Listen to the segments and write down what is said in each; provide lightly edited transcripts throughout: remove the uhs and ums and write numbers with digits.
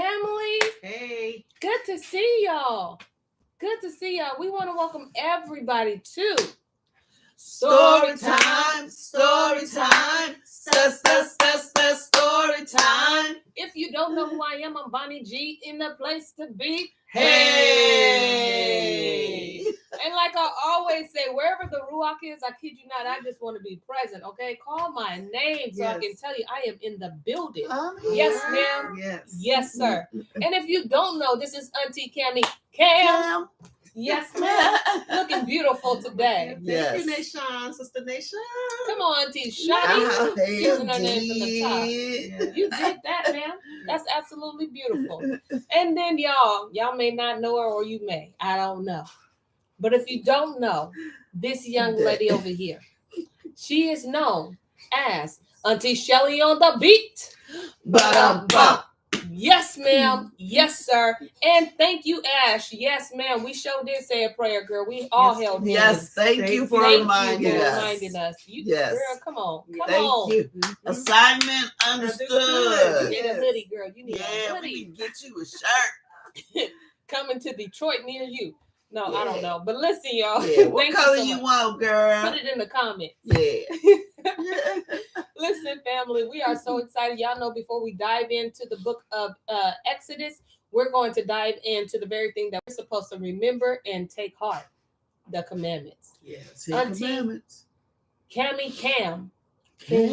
family. Hey. Good to see y'all. Good to see y'all. We want to welcome everybody to Story time. Story time. Story time. If you don't know who I am, I'm Bonnie G in the place to be. Hey. And like I always say, wherever the Ruach is, I kid you not, I just want to be present, okay? Call my name so I can tell you I am in the building. Yes, ma'am. Yes. Yes, sir. And if you don't know, this is Auntie Cammie. Cam. Yes, ma'am. Looking beautiful today. Thank you, Nation, Sister Nation. Come on, Auntie Shotty. Using her name from the top. You did that, ma'am. That's absolutely beautiful. And then y'all may not know her or you may. I don't know. But if you don't know, this young lady over here, she is known as Auntie Shelly on the beat. Ba-dum-bum. Yes, ma'am. Yes, sir. And thank you, Ash. Yes, ma'am. We sure did say a prayer, girl. We all held hands. Yes, thank you for reminding us. Yes. Girl, come on. Thank you. Assignment understood. You need a hoodie, girl. You need a hoodie. We need to get you a shirt. Coming to Detroit near you. No, I don't know. But listen, y'all. What color you want, girl? Put it in the comments. Yeah. Listen, family, we are so excited. Y'all know before we dive into the book of Exodus, we're going to dive into the very thing that we're supposed to remember and take heart, the commandments. Yes, commandments. Cammie Cam, can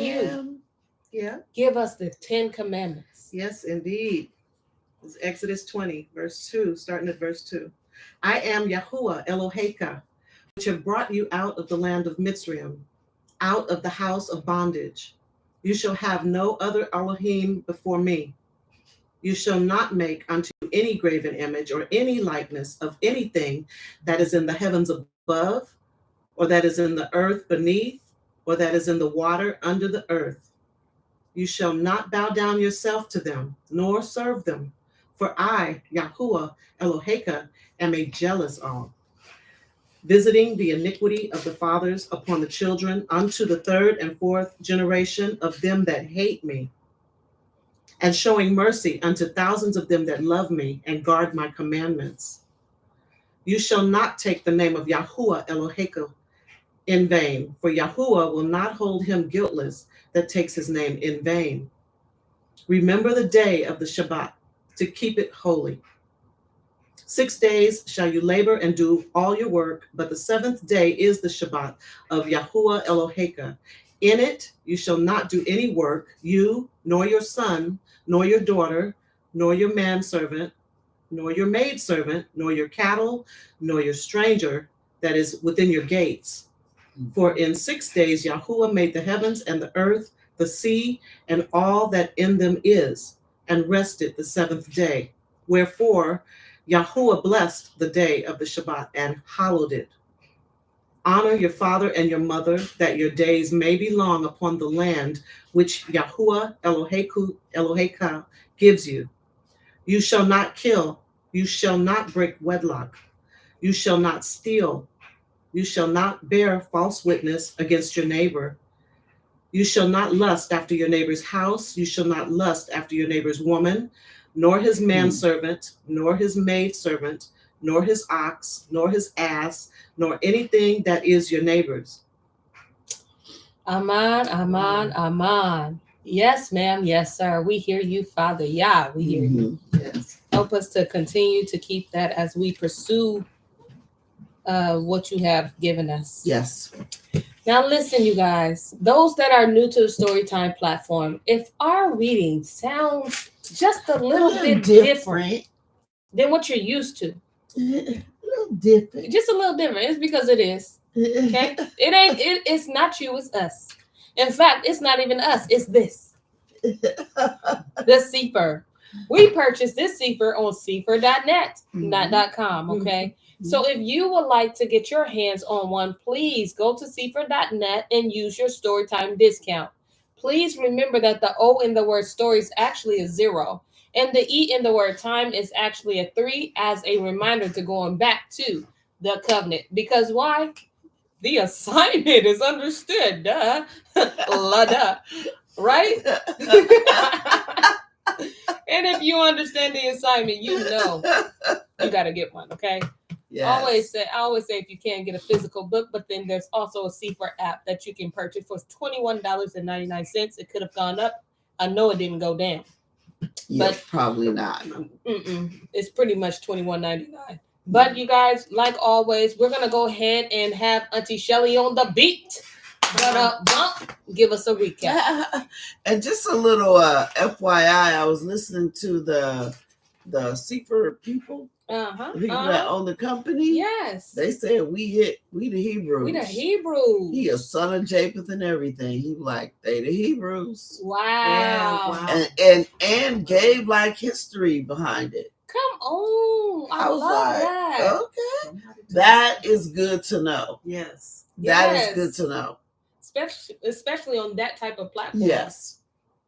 you give us the 10 commandments? Yes, indeed. It's Exodus 20, verse 2, starting at verse 2. I am Yahuwah Eloheka, which have brought you out of the land of Mitzrayim, out of the house of bondage. You shall have no other Elohim before me. You shall not make unto you any graven image or any likeness of anything that is in the heavens above, or that is in the earth beneath, or that is in the water under the earth. You shall not bow down yourself to them, nor serve them. For I, Yahuwah Eloheka, am a jealous all, visiting the iniquity of the fathers upon the children unto the third and fourth generation of them that hate me, and showing mercy unto thousands of them that love me and guard my commandments. You shall not take the name of Yahuwah Eloheka in vain, for Yahuwah will not hold him guiltless that takes his name in vain. Remember the day of the Shabbat, to keep it holy. 6 days shall you labor and do all your work, but the seventh day is the Shabbat of Yahuwah Eloheka. In it you shall not do any work, you, nor your son, nor your daughter, nor your manservant, nor your maidservant, nor your cattle, nor your stranger that is within your gates. For in 6 days Yahuwah made the heavens and the earth, the sea, and all that in them is, and rested the seventh day. Wherefore Yahuwah blessed the day of the Shabbat and hallowed it. Honor your father and your mother, that your days may be long upon the land which Yahuwah Eloheka gives you. You shall not kill. You shall not break wedlock. You shall not steal. You shall not bear false witness against your neighbor. You shall not lust after your neighbor's house. You shall not lust after your neighbor's woman, nor his manservant, nor his maidservant, nor his ox, nor his ass, nor anything that is your neighbor's. Aman, aman, aman. Yes, ma'am. Yes, sir. We hear you, Father. Yeah, we hear you. Yes. Help us to continue to keep that as we pursue what you have given us. Yes. Now, listen, you guys, those that are new to the Storytime platform, if our reading sounds just a little bit different than what you're used to, a little different. Just a little different. It's because it is. Okay? It's not you, it's us. In fact, it's not even us, it's this. The Sefer. We purchased this Sefer on Sefer.net, not .com, okay? So if you would like to get your hands on one, please go to Sefer.net and use your Storytime discount. Please remember that the O in the word story is actually a 0. And the E in the word time is actually a 3 as a reminder to going back to the covenant. Because why? The assignment is understood. Duh. La duh. Right? And if you understand the assignment, you know you got to get one. Okay. Yes. I always say if you can't get a physical book, but then there's also a C4 app that you can purchase for $21.99. It could have gone up. I know it didn't go down. Yeah, but probably not. It's pretty much $21.99. But you guys, like always, we're gonna go ahead and have Auntie Shelly on the beat. Give us a recap. And just a little FYI, I was listening to the C4 people. The people that own the company. Yes. They said we the Hebrews. We the Hebrews. He a son of Japheth and everything. He like they the Hebrews. Wow. Yeah, wow. And gave like history behind it. Come on. I was love like, that. okay. That is good to know. Yes. That is good to know. Especially on that type of platform. Yes.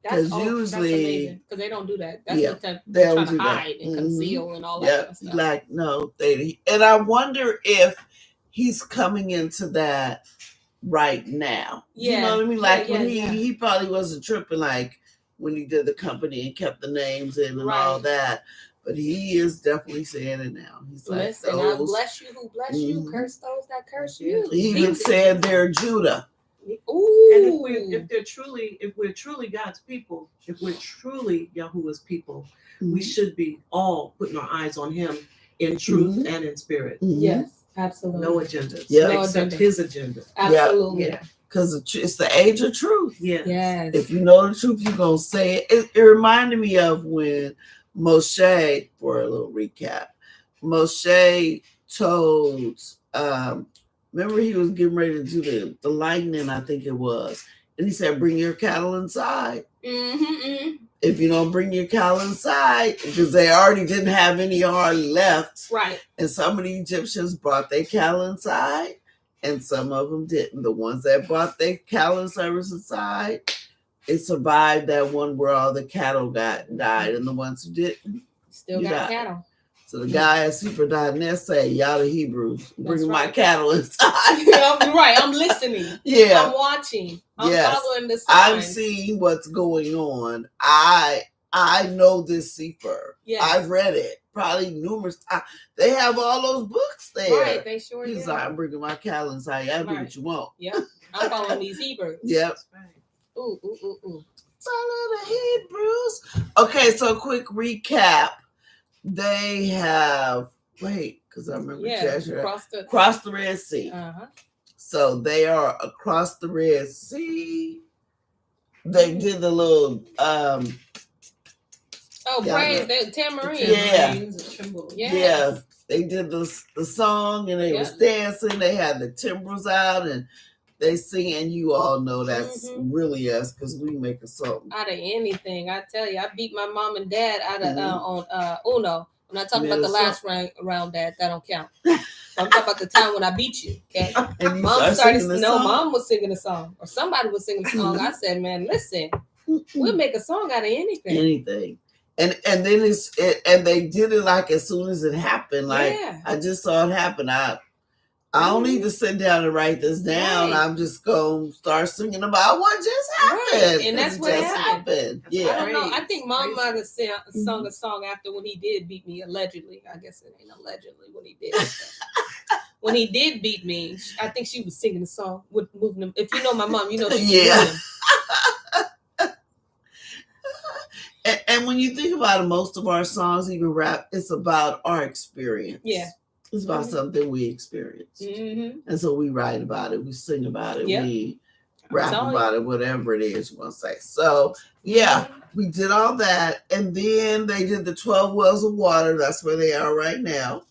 That's usually because they don't do that. That's what they they're don't trying do to hide that. and conceal and all that kind of stuff. Like no, and I wonder if he's coming into that right now. Yeah. You know what I mean? Like when yeah. he probably wasn't tripping like when he did the company and kept the names in and all that. But he is definitely saying it now. He's like, listen, I bless you who bless you, curse those that curse you. He even said they're Judah. Ooh. And if we're truly God's people, if we're truly Yahuwah's people, we should be all putting our eyes on him in truth and in spirit. Yes, absolutely. No agendas. Yeah. Except his agenda. Absolutely. Yeah. Because it's the age of truth. Yes. If you know the truth, you're going to say it. It reminded me of when Moshe, for a little recap, Moshe told, remember he was getting ready to do the lightning, I think it was. And he said, bring your cattle inside. If you don't bring your cattle inside, because they already didn't have any hardly left. Right. And some of the Egyptians brought their cattle inside. And some of them didn't. The ones that brought their cattle and service inside, it survived that one where all the cattle died. And the ones who didn't, still got cattle. So the guy at Super.net say, y'all the Hebrews, bring my right. cattle inside. Right, I'm listening. Yeah. I'm watching. I'm following the signs. I'm seeing what's going on. I know this cipher. Yes. I've read it probably numerous times. They have all those books there. Right, they sure do. He's like, I'm bringing my cattle inside. Y'all do what you want. Yep, I'm following these Hebrews. Yep. Ooh. Follow the Hebrews. Okay, so quick recap. They have because I remember cross the Red Sea. So they are across the Red Sea. They did the little praise the tambourine. Yeah. They did the song and they was dancing. They had the timbrels out and they sing, and you all know that's really us because we make a song out of anything. I tell you, I beat my mom and dad out of on Uno. I'm not talking about the last round that don't count. I'm talking about the time when I beat you. Okay, and mom Mom was singing a song, or somebody was singing a song. I said, "Man, listen, we'll make a song out of anything." And then and they did it like as soon as it happened. Like I just saw it happen. I don't need to sit down and write this down. I'm just gonna start singing about what just happened. And that's what happened. Yeah. I don't know. I think Mom might have sung a song after when he did beat me, allegedly. I guess it ain't allegedly when he did. When he did beat me, I think she was singing a song with moving him. If you know my mom, you know she was And when you think about it, most of our songs, even rap, it's about our experience. Yeah. It's about something we experience. And so we write about it, we sing about it, we rap about it, whatever it is you want to say. So, we did all that. And then they did the 12 wells of water. That's where they are right now.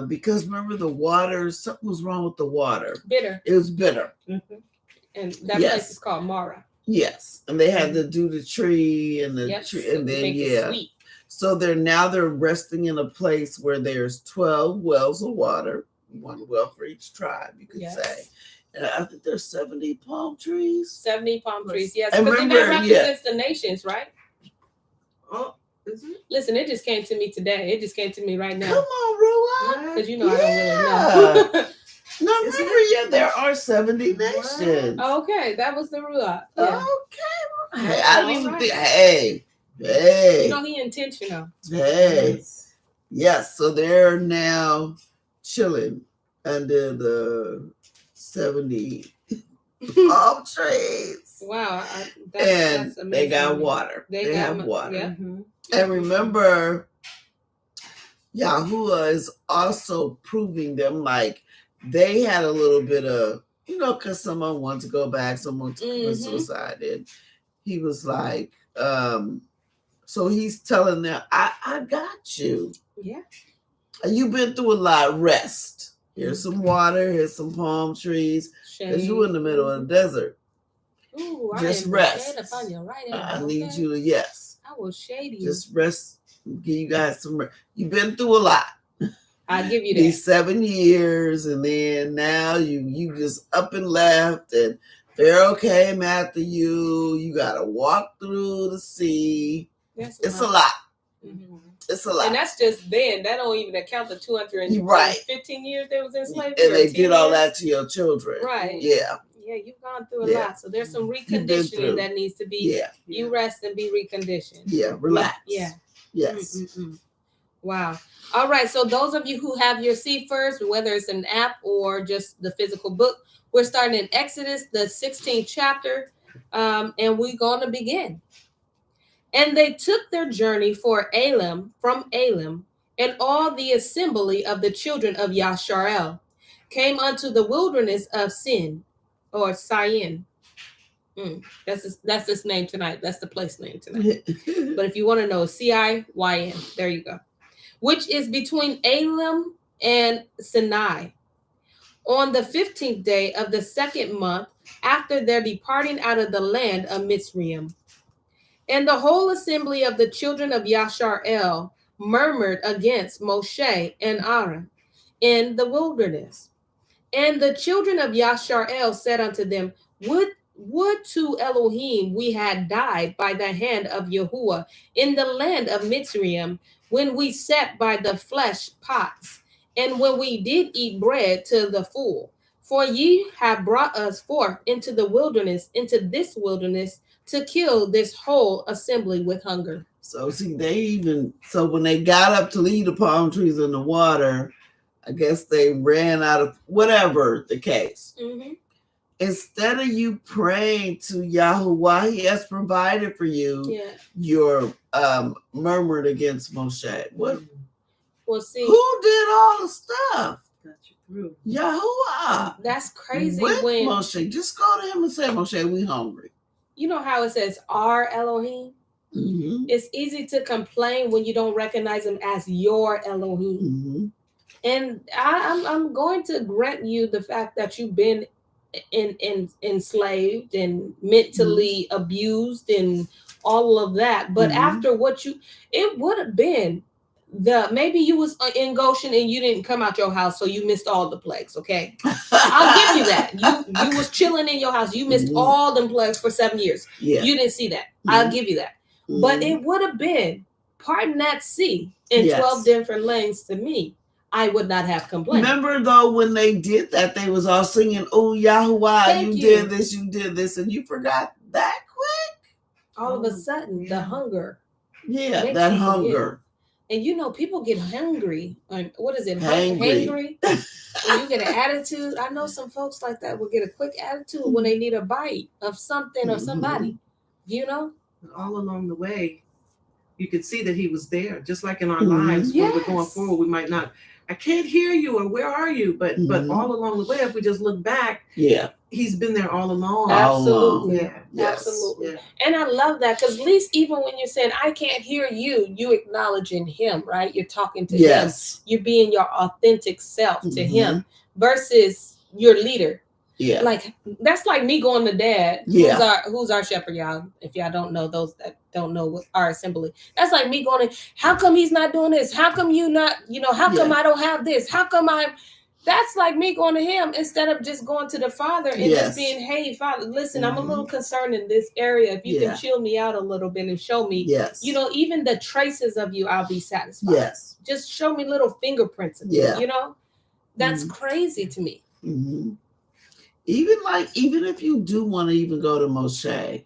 Because remember the water, something was wrong with the water. Bitter. It was bitter. And that place is called Mara. Yes. And they had to do the tree and the tree. And then, make it sweet. So they're resting in a place where there's 12 wells of water, one well for each tribe, you could say. And I think there's 70 palm trees. 70 palm trees, yes. Because that represents the nations, right? Oh, is it? Listen, it just came to me today. It just came to me right now. Come on, Ruah. Because I don't really know. No, remember, there are 70 nations. Okay, that was the Ruah. Okay, Hey, I didn't even Alright. think. Hey, You hey, know he intentional. hey. Yes. Yes, so they're now chilling under the 70 palm trees. Wow, And that's amazing. they got to me. water. They have water. Yep. Mhm. And remember, Yahuwah is also proving them like they had a little bit of, because someone wanted to go back, someone to commit suicide. And he was like, so he's telling them, I got you. Yeah. You've been through a lot. Rest. Here's some water. Here's some palm trees. Because you in the middle of the desert. Ooh, Just I am rest. the shade upon your right hand. I need okay? you to, yes. I will shade you. Just rest. Give you guys some rest. You've been through a lot. I'll give you that. These 7 years, and then now you just up and left, and Pharaoh came after you. You got to walk through the sea. It's a lot. Mm-hmm. It's a lot. And that's just then. That don't even account the 215 right. years they was in slavery. And they did all that to your children. Right. Yeah. Yeah, you've gone through a lot. So there's some You've been reconditioning through. that needs to be. Yeah. You rest and be reconditioned. Yeah. Relax. Yeah. Yes. Wow. All right. So those of you who have your C1s, whether it's an app or just the physical book, we're starting in Exodus, the 16th chapter, and we're going to begin. And they took their journey from Elim, and all the assembly of the children of Yasharel came unto the wilderness of Sin, or Sin. That's its name tonight. That's the place name tonight. But if you want to know, Ciyn, there you go. Which is between Elim and Sinai. On the 15th day of the second month, after their departing out of the land of Mitzrayim. And the whole assembly of the children of Yasharel murmured against Moshe and Aaron in the wilderness. And the children of Yasharel said unto them, Would to Elohim we had died by the hand of Yahuwah in the land of Mitzrayim, when we sat by the flesh pots, and when we did eat bread to the full. For ye have brought us forth into this wilderness, to kill this whole assembly with hunger. So see, when they got up to leave the palm trees in the water, I guess they ran out of whatever the case. Mm-hmm. Instead of you praying to Yahuwah, he has provided for you. Yeah. You're murmured against Moshe. What? Well, see, who did all the stuff? Got you through. Yahuwah. That's crazy. With when Moshe, just go to him and say, Moshe, we hungry. You know how it says our Elohim? Mm-hmm. It's easy to complain when you don't recognize him as your Elohim. Mm-hmm. And I'm going to grant you the fact that you've been enslaved and mentally abused and all of that. But after it would have been maybe you was in Goshen and you didn't come out your house, so you missed all the plagues. Okay, I'll give you that. You was chilling in your house. You missed all them plagues for 7 years. Yeah. You didn't see that. I'll give you that. But it would have been parting that sea in 12 different lanes to me. I would not have complained. Remember though, when they did that, they was all singing, "Oh Yahuwah, you did this, and you forgot that quick." All of a sudden, the hunger. Yeah, that hunger. And people get hungry. What is it? Hangry. When you get an attitude. I know some folks like that will get a quick attitude when they need a bite of something or somebody. All along the way, you could see that he was there. Just like in our lives, when we're going forward, we might not. I can't hear you, or where are you? But all along the way, if we just look back, he's been there all along. Absolutely. Yeah. Yes. Absolutely. Yeah. And I love that, because at least even when you're saying, I can't hear you, you acknowledging him, right? You're talking to him. You're being your authentic self to him versus your leader. Yeah. Like, that's like me going to Dad, who's our shepherd, y'all. If y'all don't know, those that don't know what our assembly. That's like me going to, how come he's not doing this? How come you not, how come I don't have this? How come that's like me going to him instead of just going to the Father and just being, hey, Father, listen, I'm a little concerned in this area. If you can chill me out a little bit and show me, even the traces of you, I'll be satisfied. Yes. Just show me little fingerprints of you, That's crazy to me. Mm-hmm. Even if you do want to even go to Moshe,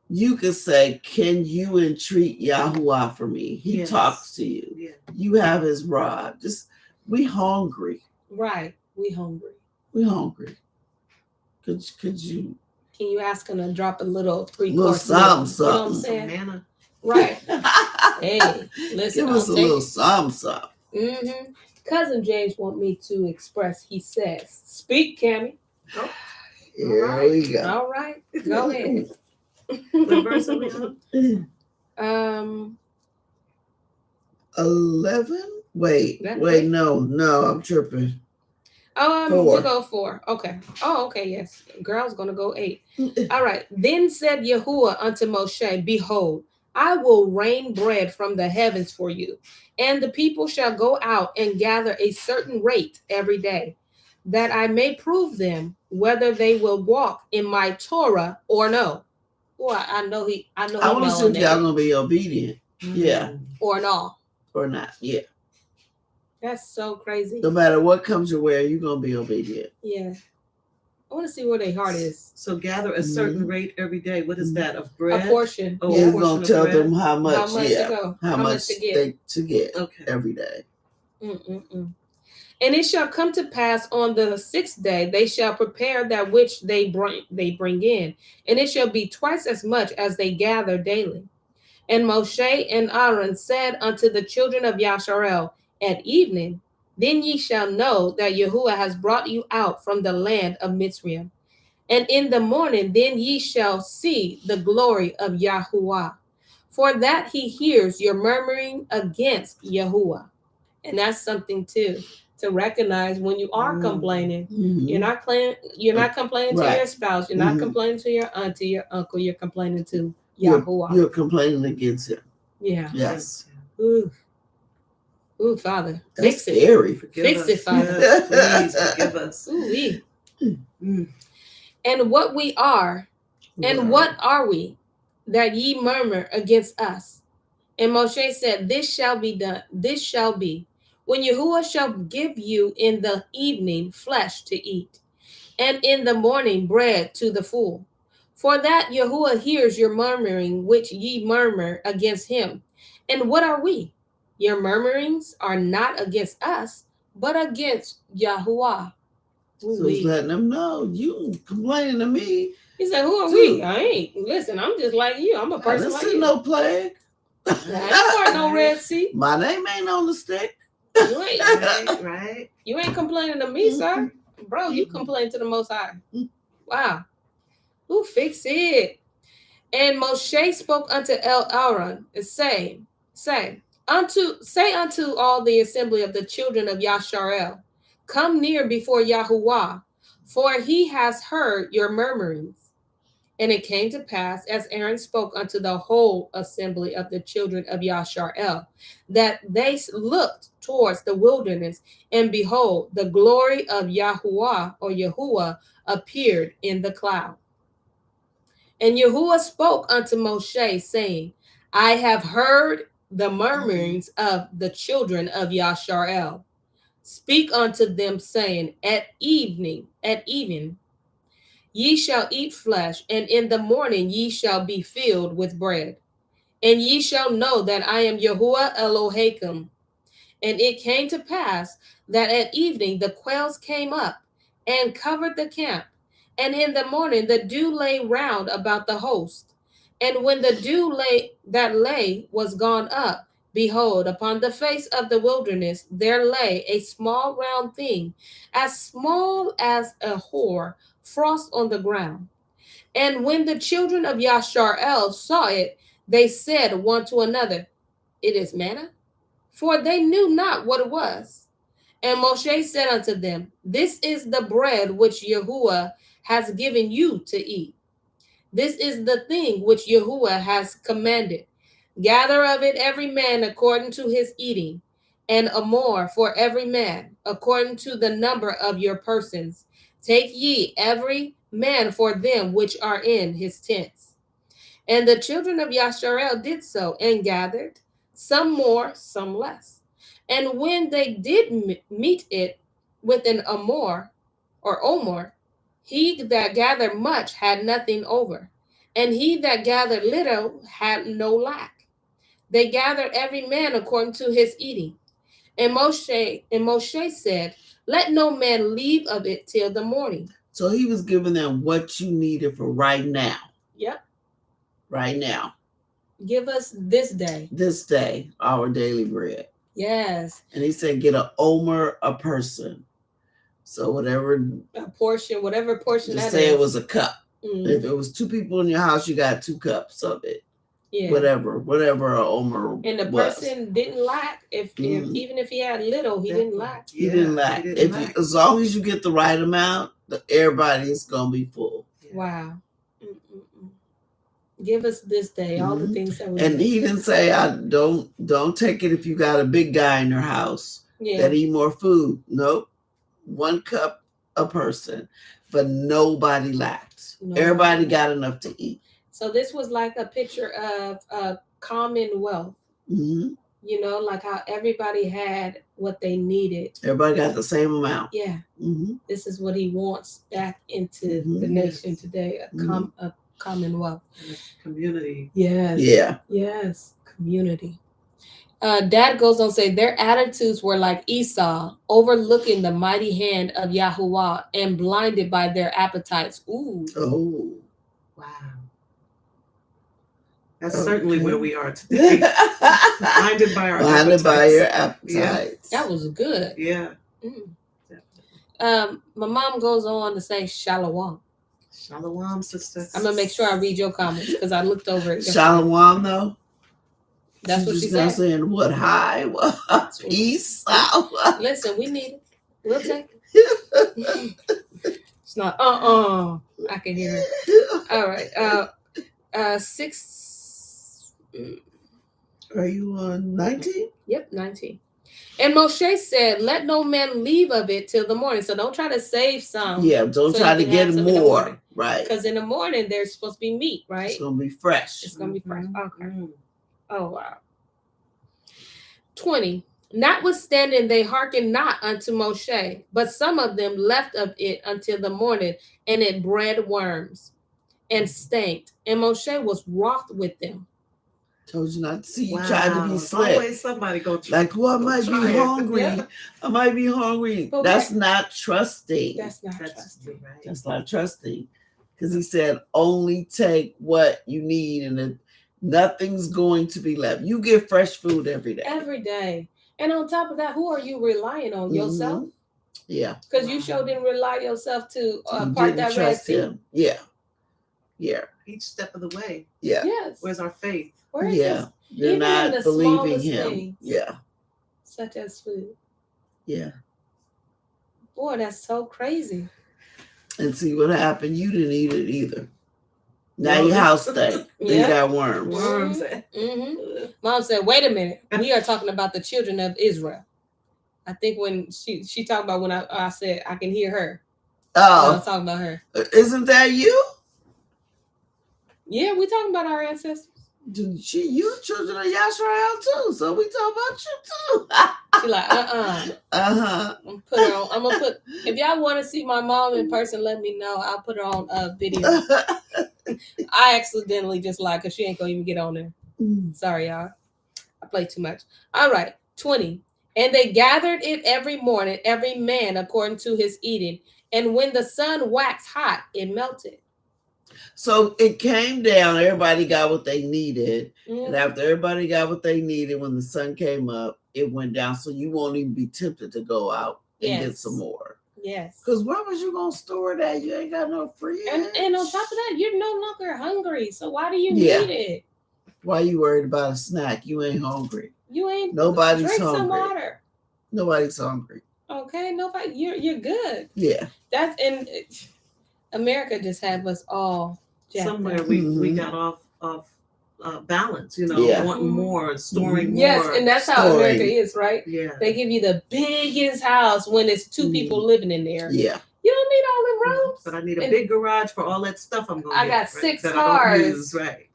you could say, "Can you entreat Yahuwah for me?" He Yes. talks to you. Yeah. You have his rod. Just we hungry. Right. We hungry. We hungry. Could you Can you ask him to drop a little little three-course something, meal? You know what I'm something. Some saying? manna. Right. Hey, listen, Give I'll us a take little it. something. Mm-hmm. Cousin James want me to express. He says, "Speak, Cammy." Oh, Here we go. All right, go ahead. what verse are we on? 11? Wait, That wait, quick? no, I'm tripping. We'll 4. go 4. Okay. Oh, okay. Yes, girl's gonna go 8. All right. Then said Yahuwah unto Moshe, Behold, I will rain bread from the heavens for you, and the people shall go out and gather a certain rate every day, that I may prove them whether they will walk in my Torah or no. Well, I know he I want to see if y'all gonna be obedient. Yeah. Or no. Or not. Yeah. That's so crazy. No matter what comes your way, you're gonna be obedient. Yeah. I want to see where their heart is. So gather a certain rate every day. What is that? Of A bread? portion. Oh, You're a portion gonna of tell bread? them how much, How much to go? how much to get? they to get Okay. every day. Mm-mm-mm. And it shall come to pass on the 6th day, they shall prepare that which they bring in, and it shall be twice as much as they gather daily. And Moshe and Aaron said unto the children of Yasharel, At evening, then ye shall know that Yahuwah has brought you out from the land of Mitzrayim. And in the morning, then ye shall see the glory of Yahuwah, for that he hears your murmuring against Yahuwah. And that's something too, to recognize when you are complaining. Mm-hmm. You're not complaining to Right. your spouse. You're not complaining to your auntie, your uncle. You're complaining to You're Yahuwah. complaining against him. Yeah. Yes. Ooh, Father, That's fix it. scary. Fix it, Father. Yes, please forgive us. Ooh-wee. Mm. And what we are, and what are we, that ye murmur against us? And Moshe said, This shall be done. This shall be, when Yahuwah shall give you in the evening flesh to eat, and in the morning bread to the full. For that Yahuwah hears your murmuring, which ye murmur against him. And what are we? Your murmurings are not against us, but against Yahuwah. So he's letting them know, you complaining to me. He said, Who are we? I ain't. Listen, I'm just like you. I'm a person like you. No plague. I ain't part no Red Sea. My name ain't on the stick. You ain't. Right. You ain't complaining to me, sir. Bro, you complain to the Most High. Wow. Who fix it? And Moshe spoke unto Aaron, saying, say unto all the assembly of the children of Yasharel, Come near before Yahuwah, for he has heard your murmurings. And it came to pass, as Aaron spoke unto the whole assembly of the children of Yasharel, that they looked towards the wilderness, and behold, the glory of Yahuwah or Yahuwah appeared in the cloud. And Yahuwah spoke unto Moshe, saying, I have heard the murmurings of the children of Yasharel. Speak unto them, saying, At even, ye shall eat flesh, and in the morning ye shall be filled with bread. And ye shall know that I am Yahuwah Elohim. And it came to pass that at evening the quails came up and covered the camp. And in the morning the dew lay round about the host. And when the dew lay was gone up, behold, upon the face of the wilderness there lay a small round thing, as small as a whore, frost on the ground. And when the children of Yasharel saw it, they said one to another, It is manna? For they knew not what it was. And Moshe said unto them, This is the bread which Yahuwah has given you to eat. This is the thing which Yahuwah has commanded. Gather of it every man according to his eating, and a more for every man, according to the number of your persons. Take ye every man for them which are in his tents. And the children of Yasharel did so, and gathered, some more, some less. And when they did meet it with an omor, he that gathered much had nothing over. And he that gathered little had no lack. They gathered every man according to his eating. And Moshe said, let no man leave of it till the morning. So he was giving them what you needed for right now. Yep. Right now. Give us this day. This day, our daily bread. Yes. And he said, get an omer a person. So whatever. A portion, whatever portion just that say is. it was a cup. Mm-hmm. If it was 2 people in your house, you got 2 cups of it. Yeah. Whatever a omer and the was. person didn't lack. If even if he had little, he didn't lack. He didn't lack. As long as you get the right amount, everybody's gonna be full. Wow. Give us this day all the things that we and need. He didn't say don't take it if you got a big guy in your house that eat more food. Nope. 1 cup a person, but nobody lacked. Everybody got enough to eat. So this was like a picture of commonwealth. Mm-hmm. You know, like how everybody had what they needed. Everybody got the same amount. Yeah. Mm-hmm. This is what he wants back into the nation today, a commonwealth. Community. Yes. Yeah. Yes. Community. Dad goes on to say their attitudes were like Esau, overlooking the mighty hand of Yahuwah and blinded by their appetites. Ooh. Oh. Wow. That's certainly where we are today. Blinded by our appetites. By your appetites. Yeah. That was good. Yeah. My mom goes on to say Shalom. Shalom, sister. I'm gonna make sure I read your comments because I looked over it. Shalom, though. That's what she said. Saying what? Hi, what? Peace. Listen, we need it. We'll take it. It's not. I can hear it. All right. 6. Are you on 19? Yep, 19. And Moshe said, let no man leave of it till the morning. So don't try to save some. Yeah, don't try to get more. Right. Because in the morning, there's supposed to be meat, right? It's going to be fresh. It's going to be fresh. Okay. Oh, wow. 20. Notwithstanding, they hearkened not unto Moshe, but some of them left of it until the morning, and it bred worms and stank. And Moshe was wroth with them. Told you not to see you trying to be slick. Always somebody go try. Like, well, I might be hungry. Yeah. I might be hungry. But that's not trusting. That's not trusting. Right. That's not trusting. Because he said, only take what you need and nothing's going to be left. You get fresh food every day. Every day. And on top of that, who are you relying on? Yourself? Yeah. Because you sure didn't rely yourself to part that Red Sea. Yeah. Yeah. Each step of the way. Yeah. Yes. Where's our faith? Where is Yeah. this? You're Even not in the believing smallest him. things. Yeah. Such as food. Yeah. Boy, that's so crazy. And see what happened? You didn't eat it either. Now your house stank. You got worms. Worms. Mm-hmm. Mom said, wait a minute. We are talking about the children of Israel. I think when she talked about when I said I can hear her. I was talking about her. Isn't that you? Yeah, we talking about our ancestors. You children of Yashrael too, so we talk about you too. She like, I'm gonna put. If y'all want to see my mom in person, let me know. I'll put her on a video. I accidentally just lied because she ain't gonna even get on there. Sorry, y'all. I play too much. All right, 20. And they gathered it every morning, every man according to his eating. And when the sun waxed hot, it melted. So it came down. Everybody got what they needed. And after everybody got what they needed, when the sun came up, it went down. So you won't even be tempted to go out and get some more. Yes. Because where was you going to store that? You ain't got no fridge. And on top of that, you're no longer hungry. So why do you need it? Why you worried about a snack? You ain't hungry. You ain't. Nobody's drink hungry. Some water. Nobody's hungry. Okay. Nobody. You're good. Yeah. That's in America. Just have us all. Somewhere we got off balance, wanting more, storing more. Yes, and that's how America is, right? Yeah. They give you the biggest house when it's 2 people living in there. Yeah. You don't need all them rooms. But I need a big garage for all that stuff I'm going to I got 6 cars. Right.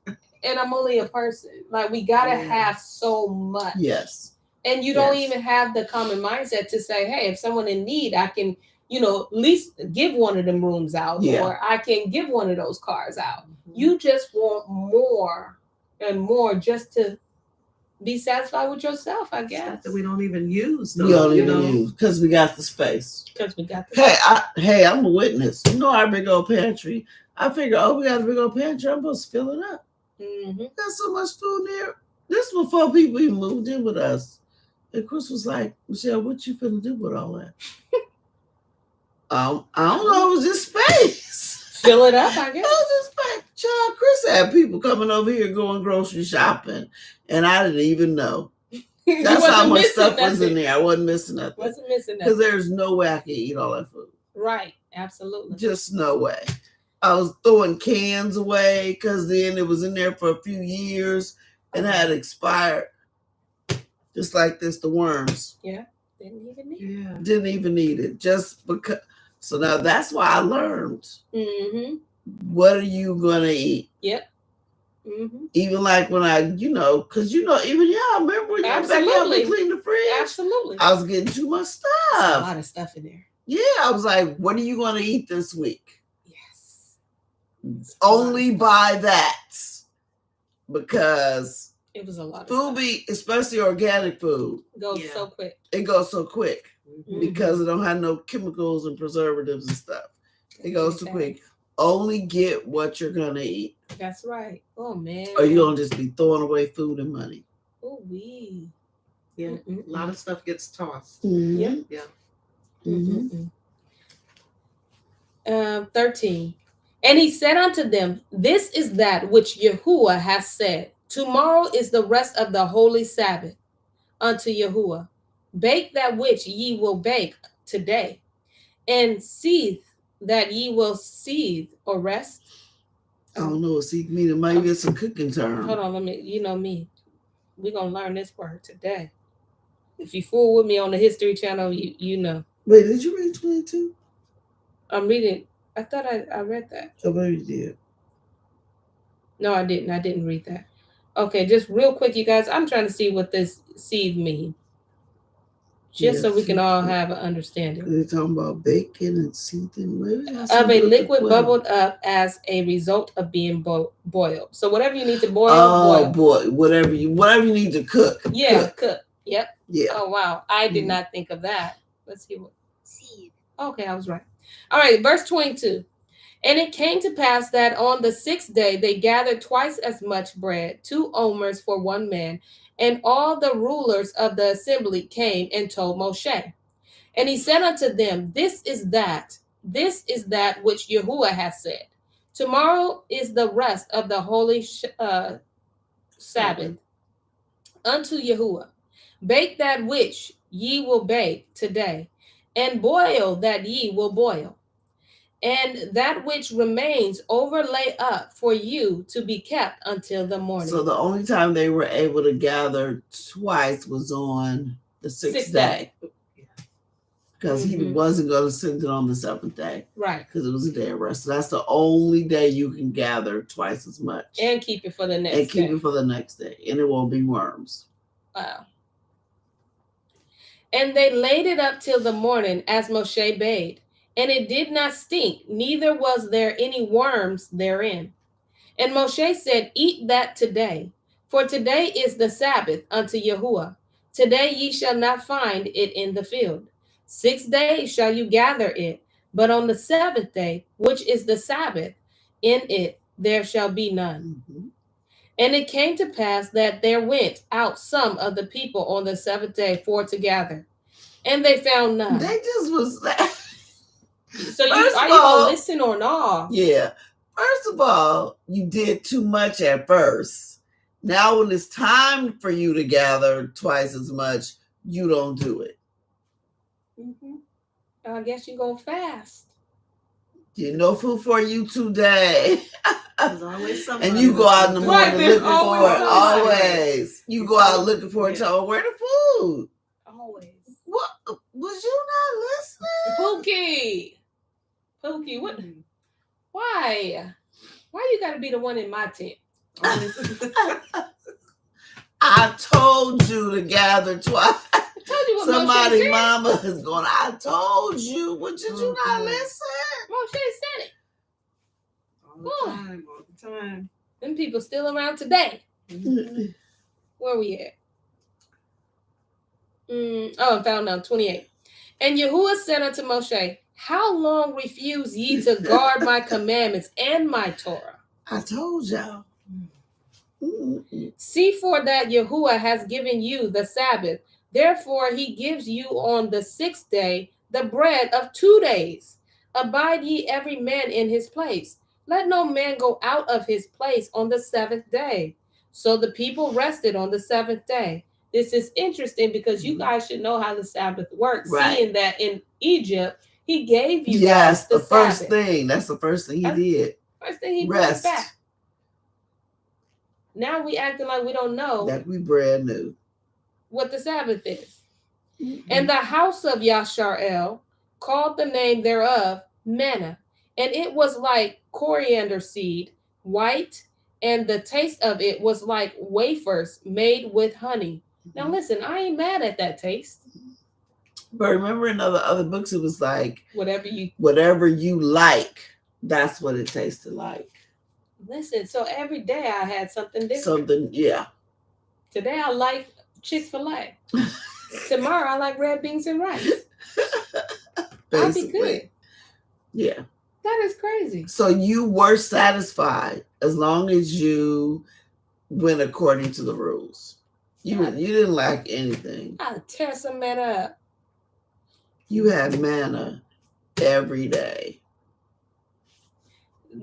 And I'm only a person. Like, we got to have so much. Yes. And you don't even have the common mindset to say, hey, if someone in need, I can at least give one of them rooms out, Yeah. or I can give one of those cars out. You just want more and more just to be satisfied with yourself, I guess. Stuff that we don't even use. Though, We don't you even know? use because we got the space. Because we got the Hey, I'm a witness. You know our big old pantry. I figure, we got a big old pantry. I'm supposed to fill it up. Got so much food there. This was before people even moved in with us. And Chris was like, Michelle, what you finna do with all that? I don't know. It was just space. Fill it up, I guess. It was just space. Child, Chris had people coming over here going grocery shopping, and I didn't even know. That's how much stuff was in there. I wasn't missing nothing. Wasn't missing nothing. Because there's no way I could eat all that food. Right, absolutely. Just no way. I was throwing cans away because then it was in there for a few years and had expired. Just like this, the worms. Yeah, didn't even need it. Yeah. Didn't even need it. Just because. So now that's why I learned. What are you going to eat? Yep. Even like when I, because even y'all remember when y'all back up and clean the fridge? Absolutely. I was getting too much stuff. There's a lot of stuff in there. Yeah, I was like, what are you going to eat this week? Yes. Only buy that. Because it was a lot of food especially organic food. Goes so quick. It goes so quick because it don't have no chemicals and preservatives and stuff. It goes too quick. Only get what you're going to eat. That's right. Oh, man. Or you're going to just be throwing away food and money. Oh, wee. Yeah. A lot of stuff gets tossed. Yeah. 13. And he said unto them, this is that which Yahuwah hath said. Tomorrow is the rest of the holy Sabbath unto Yahuwah. Bake that which ye will bake today, and seethe that ye will seethe or rest. I don't know what seethe means. Maybe it's a cooking term. Hold on, you know me. We're going to learn this word today. If you fool with me on the History Channel, you know. Wait, did you read 22? I'm reading. I thought I read that. Oh, maybe you did. No, I didn't. I didn't read that. Okay, just real quick, you guys. I'm trying to see what this seed means. Just so we can all have an understanding. They're talking about bacon and seething. Of a liquid bubbled up as a result of being boiled. So whatever you need to boil, boil. Boy, whatever you need to cook. Yeah, cook. Yep. Yeah. Oh wow, I did not think of that. Let's see what seed. Okay, I was right. All right, verse 22. And it came to pass that on the 6th day they gathered twice as much bread, 2 omers for one man. And all the rulers of the assembly came and told Moshe. And he said unto them, this is that which Yahuwah hath said. Tomorrow is the rest of the holy Sabbath unto Yahuwah. Bake that which ye will bake today, and boil that ye will boil. And that which remains overlay up for you to be kept until the morning. So the only time they were able to gather twice was on the 6th day. Because he wasn't going to send it on the 7th day. Right. Because it was a day of rest. So that's the only day you can gather twice as much. And keep it for the next day. And keep it for the next day. And it won't be worms. Wow. And they laid it up till the morning as Moshe bade. And it did not stink, neither was there any worms therein. And Moshe said, eat that today, for today is the Sabbath unto Yahuwah. Today ye shall not find it in the field. 6 days shall you gather it, but on the 7th day, which is the Sabbath, in it there shall be none. And it came to pass that there went out some of the people on the 7th day for to gather, and they found none. They just was that. So are you gonna listen or not? Yeah. First of all, you did too much at first. Now when it's time for you to gather twice as much, you don't do it. I guess you're gonna fast. No food for you today. There's always something. And you go out in the morning looking for it. Always. You go out looking for it. Tell where the food? Always. What? Was you not listening? Pookie, what? Why? Why you gotta be the one in my tent? I told you to gather twice. Told you what Somebody, Moshe said. mama is going, I told you. What did you not Okay. listen? Moshe said it. All the time, all the time. Them people still around today. Mhm. Where we at? I found out 28. And Yahuwah said unto Moshe, how long refuse ye to guard my commandments and my Torah? I told y'all. See for that Yahuwah has given you the Sabbath. Therefore he gives you on the 6th day the bread of 2 days. Abide ye every man in his place. Let no man go out of his place on the 7th day. So the people rested on the 7th day. This is interesting because you guys should know how the Sabbath works. Right. Seeing that in Egypt, he gave you Yes, guys the first Sabbath. thing. That's the first thing he did. First thing he brought Rest. back. Now we acting like we don't know That we brand new. what the Sabbath is. And the house of Yasharel called the name thereof manna, and it was like coriander seed, white, and the taste of it was like wafers made with honey. Now listen, I ain't mad at that taste. But remember in other books, it was like Whatever you like, that's what it tasted like. listen. So every day I had something different. Something, yeah. Today I like Chick-fil-A. Tomorrow I like red beans and rice. I'll be good. Yeah. That is crazy. So you were satisfied as long as you went according to the rules. You didn't lack anything. I'll tear some manna up. You had manna every day.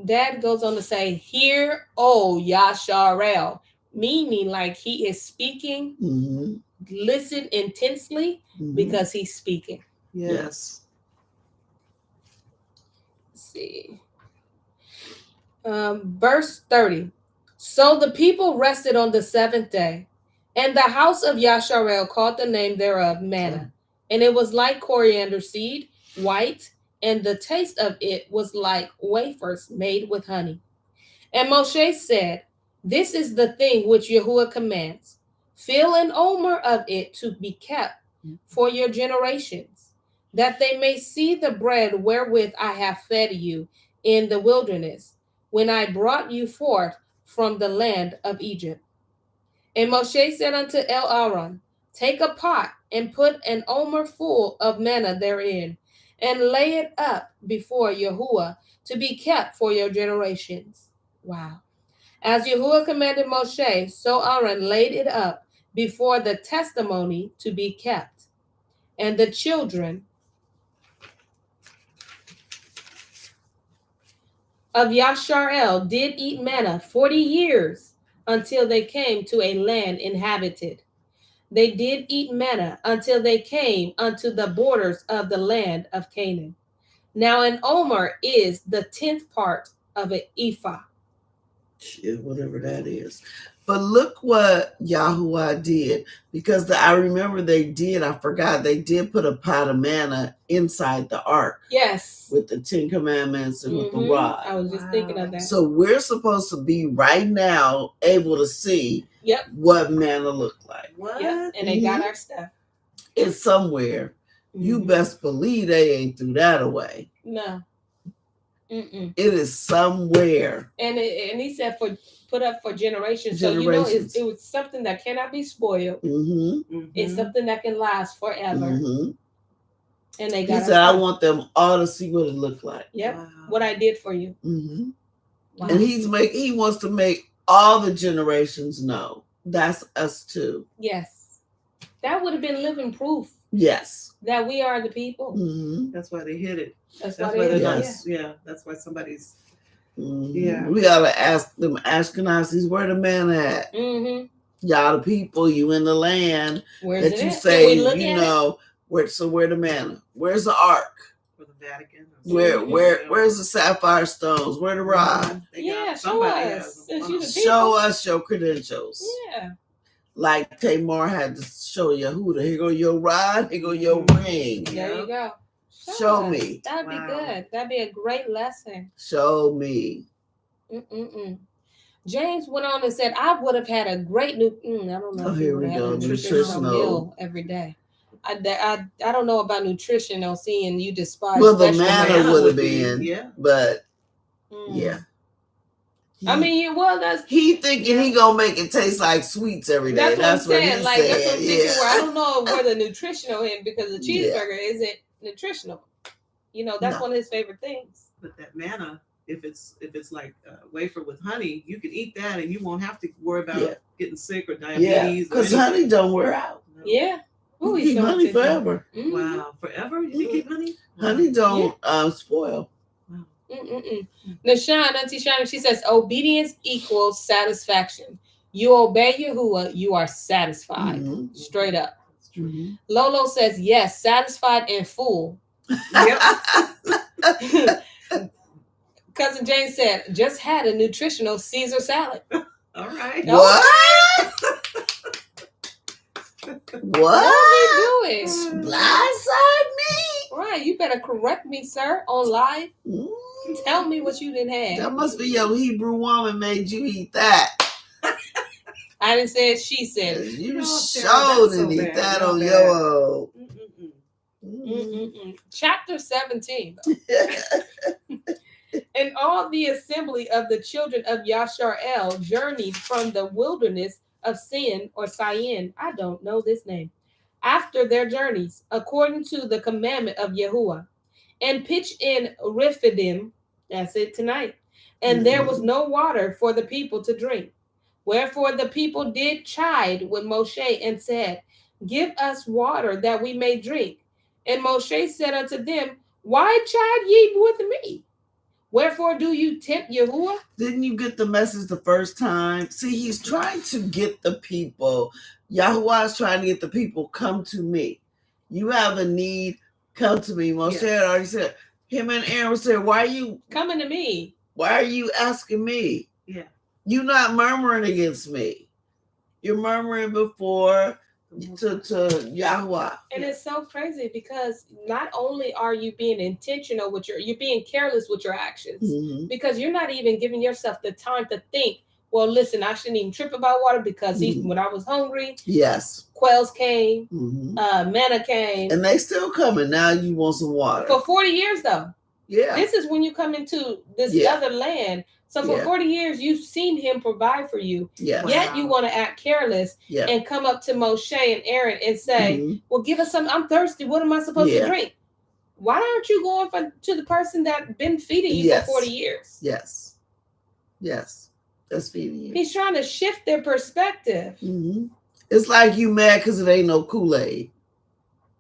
Dad goes on to say, "Hear, O Yasharel," meaning like he is speaking. Mm-hmm. Listen intensely because he's speaking. Yes. Let's see. Verse 30. So the people rested on the 7th day, and the house of Yasharel called the name thereof manna, and it was like coriander seed, white, and the taste of it was like wafers made with honey. And Moshe said, this is the thing which Yahuwah commands. Fill an omer of it to be kept for your generations, that they may see the bread wherewith I have fed you in the wilderness, when I brought you forth from the land of Egypt. And Moshe said unto Aaron, take a pot and put an omer full of manna therein, and lay it up before Yahuwah to be kept for your generations. Wow. As Yahuwah commanded Moshe, so Aaron laid it up before the testimony to be kept. And the children of Yasharel did eat manna 40 years until they came to a land inhabited. They did eat manna until they came unto the borders of the land of Canaan. Now an omer is the 10th part of an ephah. Shit, whatever that is. But look what Yahuwah did, because I remember I forgot, they did put a pot of manna inside the ark. Yes. With the 10 Commandments and with the rod. I was just thinking of that. So we're supposed to be right now able to see what manna looked like. What? Yep. And they got our stuff. It's somewhere. You best believe they ain't threw that away. No. It is somewhere. And he said put up for generations. So you know it was something that cannot be spoiled. It's something that can last forever. And they got. He said, "I want them all to see what it looked like." Yep, wow. What I did for you. Wow. And he wants to make all the generations know. That's us too. Yes, that would have been living proof. Yes, that we are the people. That's why they hid it. That's why they they're not. Yeah, that's why somebody's. Yeah, we gotta ask them Ashkenazis where the man at. Y'all the people, you in the land. Where's that it you at? say you know. Where the manna? Where's the ark? For the Vatican. Where's the sapphire stones? Where the rod? Show us. Show us your credentials. Yeah. Like Tamar had to show Yehuda. Here go your rod. Here go your ring. There you go. Show me. That'd be good. That'd be a great lesson. Show me. James went on and said, "I would have had a great I don't know. Oh, here we go. Nutritional meal every day. I don't know about nutrition on seeing you despise. Well, the vegetable manna manna would have would be, been, yeah. but Mm. yeah. I mean, well, that's He thinking he gonna make it taste like sweets every day. that's what I'm saying. he's Like saying. that's what I'm thinking. Yeah. Where I don't know where the nutritional in because the Yeah. cheeseburger isn't nutritional. You know, that's No. one of his favorite things. But that manna, if it's like wafer with honey, you can eat that and you won't have to worry about Yeah. getting sick or Yeah, diabetes. because honey don't wear out. No. Yeah. You Ooh, can he's keep so honey intentional. forever. Mhm. Wow, forever? You can keep honey? Wow. Honey don't spoil. Wow. Nashawn, Auntie Shana, she says, obedience equals satisfaction. You obey Yahuwah, you are satisfied. Mhm. Straight up. That's true. Mhm. Lolo says, yes, satisfied and full. Yep. Cousin Jane said, just had a nutritional Caesar salad. All right. What? What? Don't be doing. Blindside me? Right, you better correct me, sir, on live. Mm. Tell me what you didn't have. That must be your Hebrew woman made you eat that. I didn't say it, she said it. You No, showed Tara, that's so and eat bad. that Y'all on bad. your own. Chapter 17. And all the assembly of the children of Yashar'el journeyed from the wilderness of Sin or Syene, I don't know this name, after their journeys, according to the commandment of Yahuwah, and pitched in Rephidim, that's it tonight, and there was no water for the people to drink. Wherefore the people did chide with Moshe and said, give us water that we may drink. And Moshe said unto them, why chide ye with me? Wherefore do you tempt Yahuwah? Didn't you get the message the first time? See, he's trying to get the people. Yahuwah is trying to get the people, come to me. You have a need, come to me. Moshe had already said, him and Aaron said, why are you coming to me? Why are you asking me? Yeah. You're not murmuring against me. You're murmuring before to Yahuwah. And it's so crazy because not only are you being intentional with you're being careless with your actions, because you're not even giving yourself the time to think, well, listen, I shouldn't even trip about water because when I was hungry, yes, quails came, manna came. And they still coming. Now you want some water. For 40 years though. Yeah. This is when you come into this other land. So for 40 years, you've seen him provide for you. Yes. Yet you want to act careless and come up to Moshe and Aaron and say, well, give us some. I'm thirsty. What am I supposed to drink? Why aren't you going to the person that's been feeding you for 40 years? Yes. Yes. That's feeding you. He's trying to shift their perspective. It's like you mad because it ain't no Kool-Aid.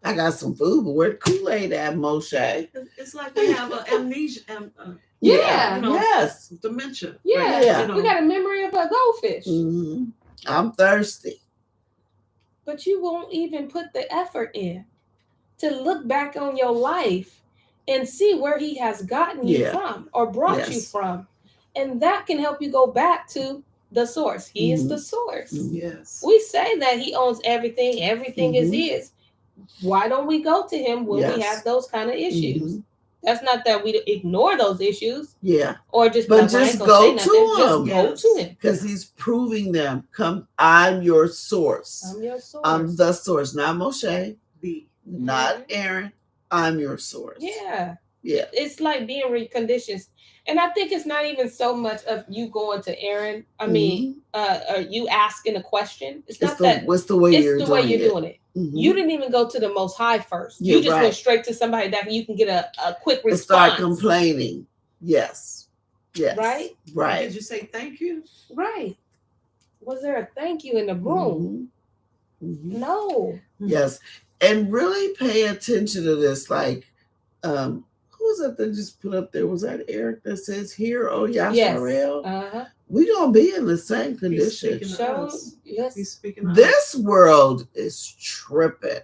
I got some food, but where the Kool-Aid at, Moshe? It's like we have amnesia. Yes. Dementia. Yeah. Right? We got a memory of a goldfish. I'm thirsty. But you won't even put the effort in to look back on your life and see where he has gotten you from or brought you from. And that can help you go back to the source. He is the source. Yes. We say that he owns everything. Everything is his. Why don't we go to him when we have those kind of issues? That's not that we ignore those issues. Yeah. Or just but just go to him. Just go to him. Because he's proving them. Come, I'm your source. I'm your source. I'm the source. Not Moshe. Not Aaron. I'm your source. Yeah. Yeah. It's like being reconditioned. And I think it's not even so much of you going to Aaron. I mean, you asking a question. It's not that. What's the way you're doing it? You didn't even go to the Most High first. You just went straight to somebody that you can get a quick response. Start complaining. Yes. Yes. Right? Right. Did you say thank you? Right. Was there a thank you in the room? No. Yes. And really pay attention to this. Like, who was that just put up there? Was that Eric that says, here, oh, Yashar'el? Yes. We're going to be in the same condition. He's speaking this world is tripping.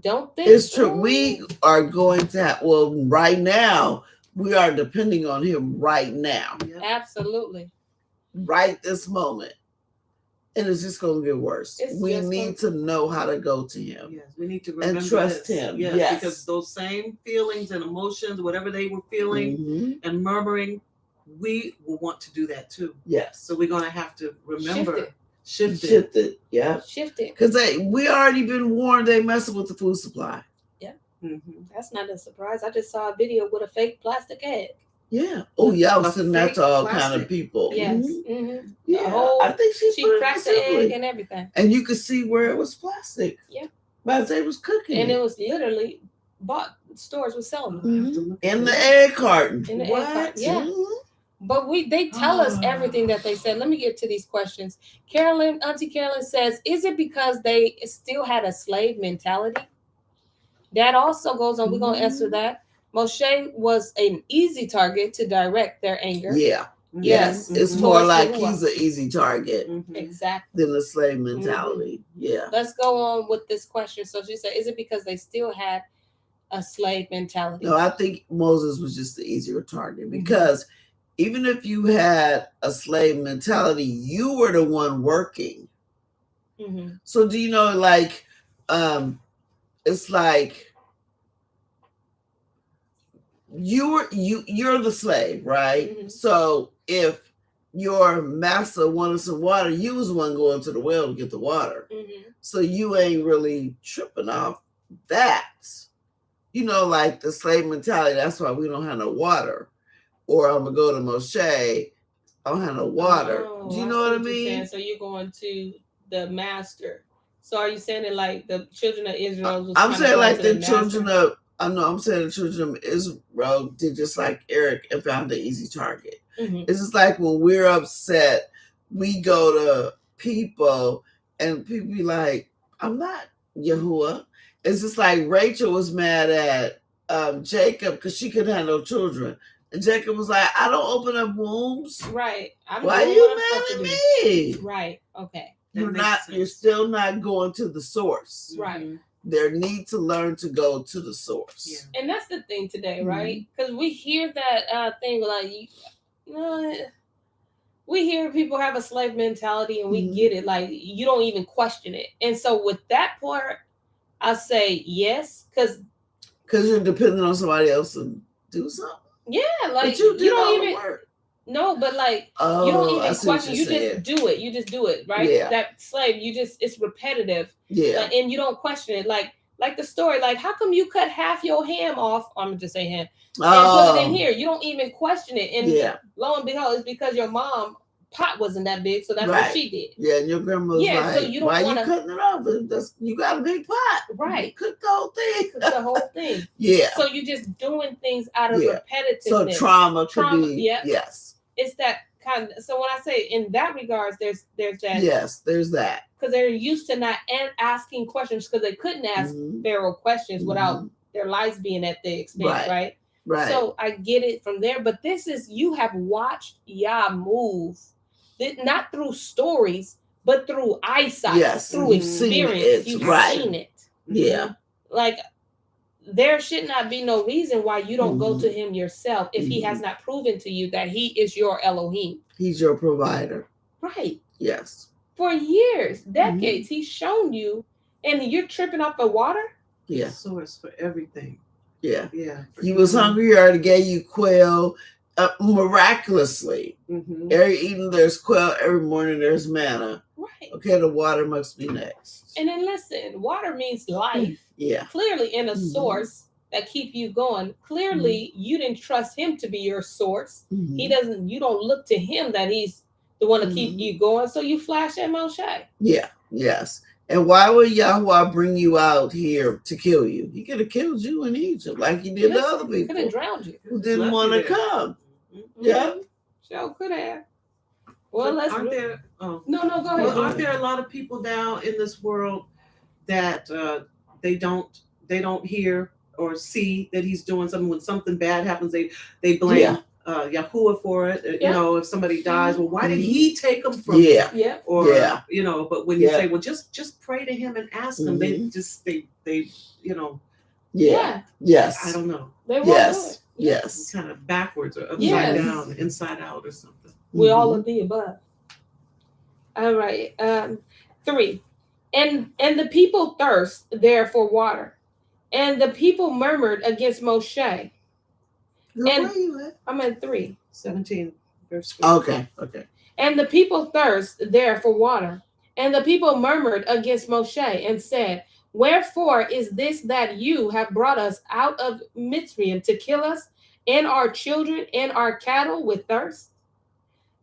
Don't think it's true. We are going to have, right now, we are depending on him right now. Absolutely. Right this moment. And it's just going to get worse. We need to know how to go to him. Yes, we need to remember and trust him. Yes, because those same feelings and emotions, whatever they were feeling and murmuring, we will want to do that too. Yes. So we're going to have to remember, Shifted. Yeah. Shifted. Because we already been warned they messing with the food supply. Mm-hmm. That's not a surprise. I just saw a video with a fake plastic egg. Yeah. Oh, yeah. I was A sending that fake to all kind plastic. of people. Yes. Mhm. Mm-hmm. Yeah. I think She put it in cracked the assembly. egg and everything. And you could see where it was plastic. Yeah. But they was cooking And it. it was literally bought. Stores were selling them In the egg carton. in the egg What? carton. Yeah. Mhm. But they tell us everything that they said. Let me get to these questions. Auntie Carolyn says, is it because they still had a slave mentality? That also goes on. We're going to answer that. Moshe was an easy target to direct their anger. Yeah. Mhm. Yes. It's Mhm. more Towards like Yahuwah. he's an easy target Mhm. Exactly. than a slave mentality. Yeah. Let's go on with this question. So she said, is it because they still had a slave mentality? No, I think Moses was just the easier target because even if you had a slave mentality, you were the one working. Mm-hmm. So do you know, like, it's like you're the slave, right? Mhm. So if your master wanted some water, you was the one going to the well to get the water. Mm-hmm. So you ain't really tripping off that. You know, like the slave mentality, that's why we don't have no water. Or I'm gonna go to Moshe, I don't have no water. Oh, Do you know what I see you're mean? saying. So you're going to the master. So are you saying that like the children of Israel was I'm trying to saying go like to the master? children of I'm saying the children of Israel did just like Eric and found the easy target. Mhm. It's just like when we're upset, we go to people and people be like, I'm not Yahuwah. It's just like Rachel was mad at Jacob because she couldn't have no children. And Jacob was like, I don't open up wombs. Right. I'm Why doing you what I'm mad supposed at to do. me? Right. Okay. You're makes not. sense. You're still not going to the source. Right. Mhm. There need to learn to go to the source. Yeah. And that's the thing today, Mhm. right? Because we hear that thing like, we hear people have a slave mentality and we Mhm. get it. Like, you don't even question it. And so with that part, I say yes, because you're depending on somebody else to do something. yeah, like But you did don't all even the work. no, but like Oh, you don't I even see what question. you're You just saying. do it. You just do it, right? Yeah. That slave, it's repetitive. Yeah. Like, and you don't question it. Like the story, like how come you cut half your ham off? I'm gonna just say ham and put it in here. You don't even question it. And Yeah. lo and behold, it's because your mom pot wasn't that big, so that's Right. what she did. Yeah, and your grandma's Yeah, like, so you don't why wanna- you cutting it off? You got a big pot. Right. Cook the whole thing. Cook the whole thing. Yeah. So you're just doing things out of Yeah. repetitiveness. So trauma could Trauma, be. yeah. Yes. It's that kind of, so when I say in that regards, there's that. Yes, there's that. Because they're used to not asking questions because they couldn't ask Mhm. Pharaoh questions without Mhm. their lives being at the expense, Right. right? Right. So I get it from there, but this is, you have watched Yah move, not through stories, but through eyesight, Yes, through you've seen experience. it, You've right. seen it. Yeah. Like, there should not be no reason why you don't go Mhm. to him yourself if he has not proven to you that he is your Elohim. He's your provider. Right. Yes. For years, decades, he's shown you, and you're tripping off the water? Yeah. Source for everything. Yeah. Yeah. You was hungry, he already gave you quail miraculously. Mm-hmm. Eating there's quail every morning, there's manna. Right. Okay, the water must be next. And then listen, water means life. Yeah. Clearly in a Mhm. source that keep you going. Clearly you didn't trust him to be your source. Mhm. You don't look to him that he's the one to keep Mhm. you going. So you flash at Moshe. Yeah. Yes. And why would Yahweh bring you out here to kill you? He could have killed you in Egypt like he did the other Could have people drowned you. who didn't want to come. Yeah. Sure could have. Well, But let's aren't there? Oh. No, go ahead. Well, aren't there a lot of people now in this world that they don't hear or see that he's doing something? When something bad happens, they blame Yahuwah for it. You know, if somebody dies, well, why did he take them from me? Yeah. Or you know, but when you say, well, just pray to him and ask him, they you know. Yeah. Yes. I don't know. They won't do Yes. it. Yes. Kind of backwards or upside Yes. down, inside out or something. With all of the above. All right. 3. And the people thirst there for water. And the people murmured against Moshe. Where you at? I'm at 3. 17 verse 3. Okay. And the people thirst there for water. And the people murmured against Moshe and said, wherefore is this that you have brought us out of Mitzrayim to kill us and our children and our cattle with thirst?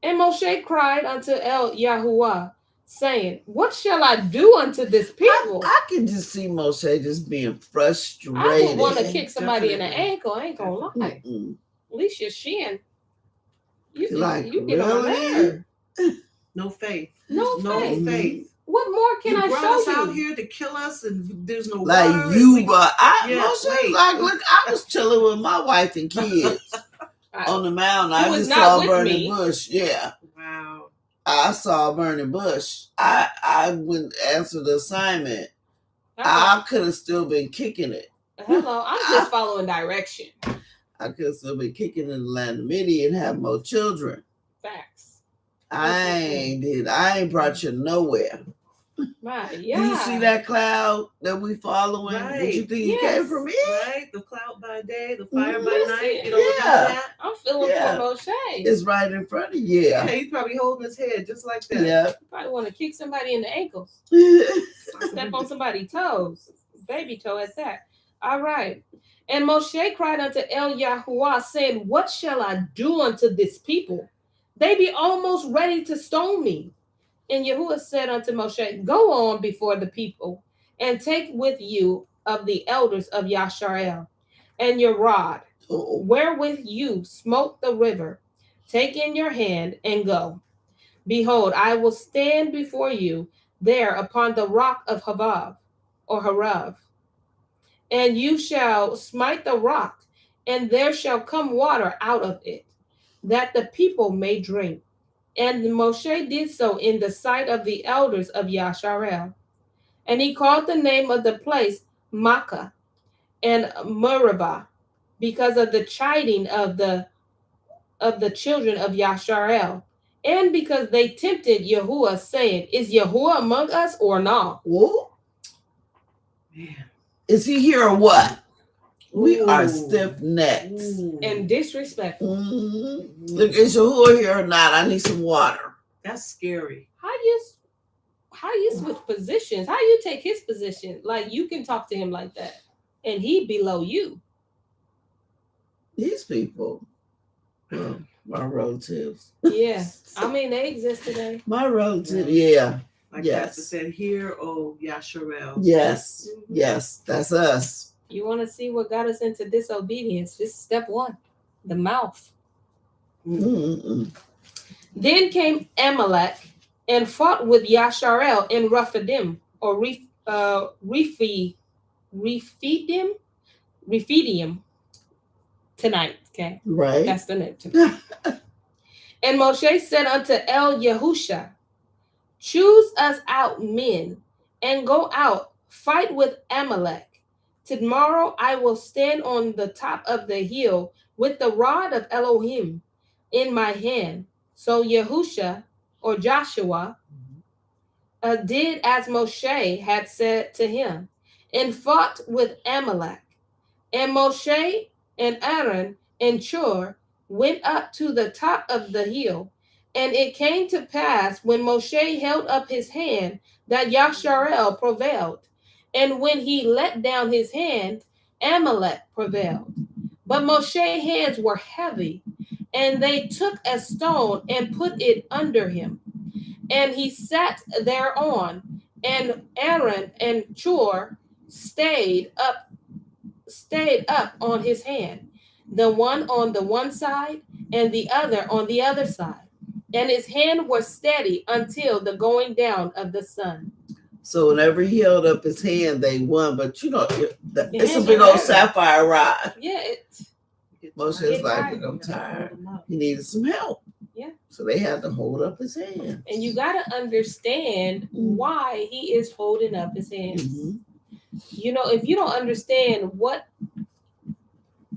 And Moshe cried unto El Yahuwah, saying, what shall I do unto this people? I can just see Moshe just being frustrated. I would want to kick somebody in the Definitely. ankle. I ain't gonna lie. Mm-mm. At least your shin. You Like, get on my really? nerve. No faith. No No faith. faith. What more can You I brought show us you? out here to kill us, and there's no Like water. you, and but Yeah, Moshe wait. like, look, I was chilling with my wife and kids on the mountain. I was just not saw with burning me. bush. Yeah. Wow. I saw a burning bush. I wouldn't answer the assignment. Hello. I could have still been kicking it. Hello. I'm just following direction. I could have still been kicking in the land of Midian and have more children. Facts. I ain't brought you nowhere. Right. Do Yeah. you see that cloud that we following? Did you Right. think it Yes. came from it? Right? The cloud by day, the fire by Listen, night. You know what yeah. that? I'm feeling Yeah. for Moshe. It's right in front of you. Yeah, Yeah. he's probably holding his head just like that. Yeah. Probably want to kick somebody in the ankles. Step on somebody's toes. Baby toe at that. All right. And Moshe cried unto El Yahuwah, saying, what shall I do unto this people? They be almost ready to stone me. And Yahuwah said unto Moshe, go on before the people, and take with you of the elders of Yasharel, and your rod, wherewith you smote the river. Take in your hand and go. Behold, I will stand before you there upon the rock of Havav, or Harav. And you shall smite the rock, and there shall come water out of it, that the people may drink. And Moshe did so in the sight of the elders of Yasharel. And he called the name of the place Makkah and Meribah, because of the chiding of the children of Yasharel, and because they tempted Yahuwah, saying, is Yahuwah among us or not? Whoa. Man. Is he here or what? We Ooh. are stiff necks. Ooh. And disrespectful. Mm-hmm. Look, is Yahuwah here or not? I need some water. That's scary. How you switch positions? How you take his position? Like, you can talk to him like that, and he below you. These people, well, my relatives. Yeah, I mean, they exist today. My relative, yeah. Like Yes. Pastor said, here, oh Yasharel. Yes. Mhm. Yes. That's us. You want to see what got us into disobedience? This is step one, the mouth. Mm-mm. Then came Amalek and fought with Yasharel in Rephidim, or Rephidim tonight. Okay, Right. that's the name tonight. And Moshe said unto El Yahusha, choose us out men and go out, fight with Amalek. Tomorrow I will stand on the top of the hill with the rod of Elohim in my hand. So Yahusha, or Joshua, did as Moshe had said to him, and fought with Amalek. And Moshe and Aaron and Chur went up to the top of the hill. And it came to pass, when Moshe held up his hand, that Yasharel prevailed. And when he let down his hand, Amalek prevailed. But Moshe's hands were heavy, and they took a stone and put it under him. And he sat thereon, and Aaron and Chur stayed up on his hand, the one on the one side and the other on the other side. And his hand was steady until the going down of the sun. So whenever he held up his hand, they won. But you know, it's a hands big are old heavy. sapphire rod. Yeah, Moshe Get is like, tired. I'm tired. He needed some help. Yeah. So they had to hold up his hand. and you got to understand why he is holding up his hands. Mhm. You know, if you don't understand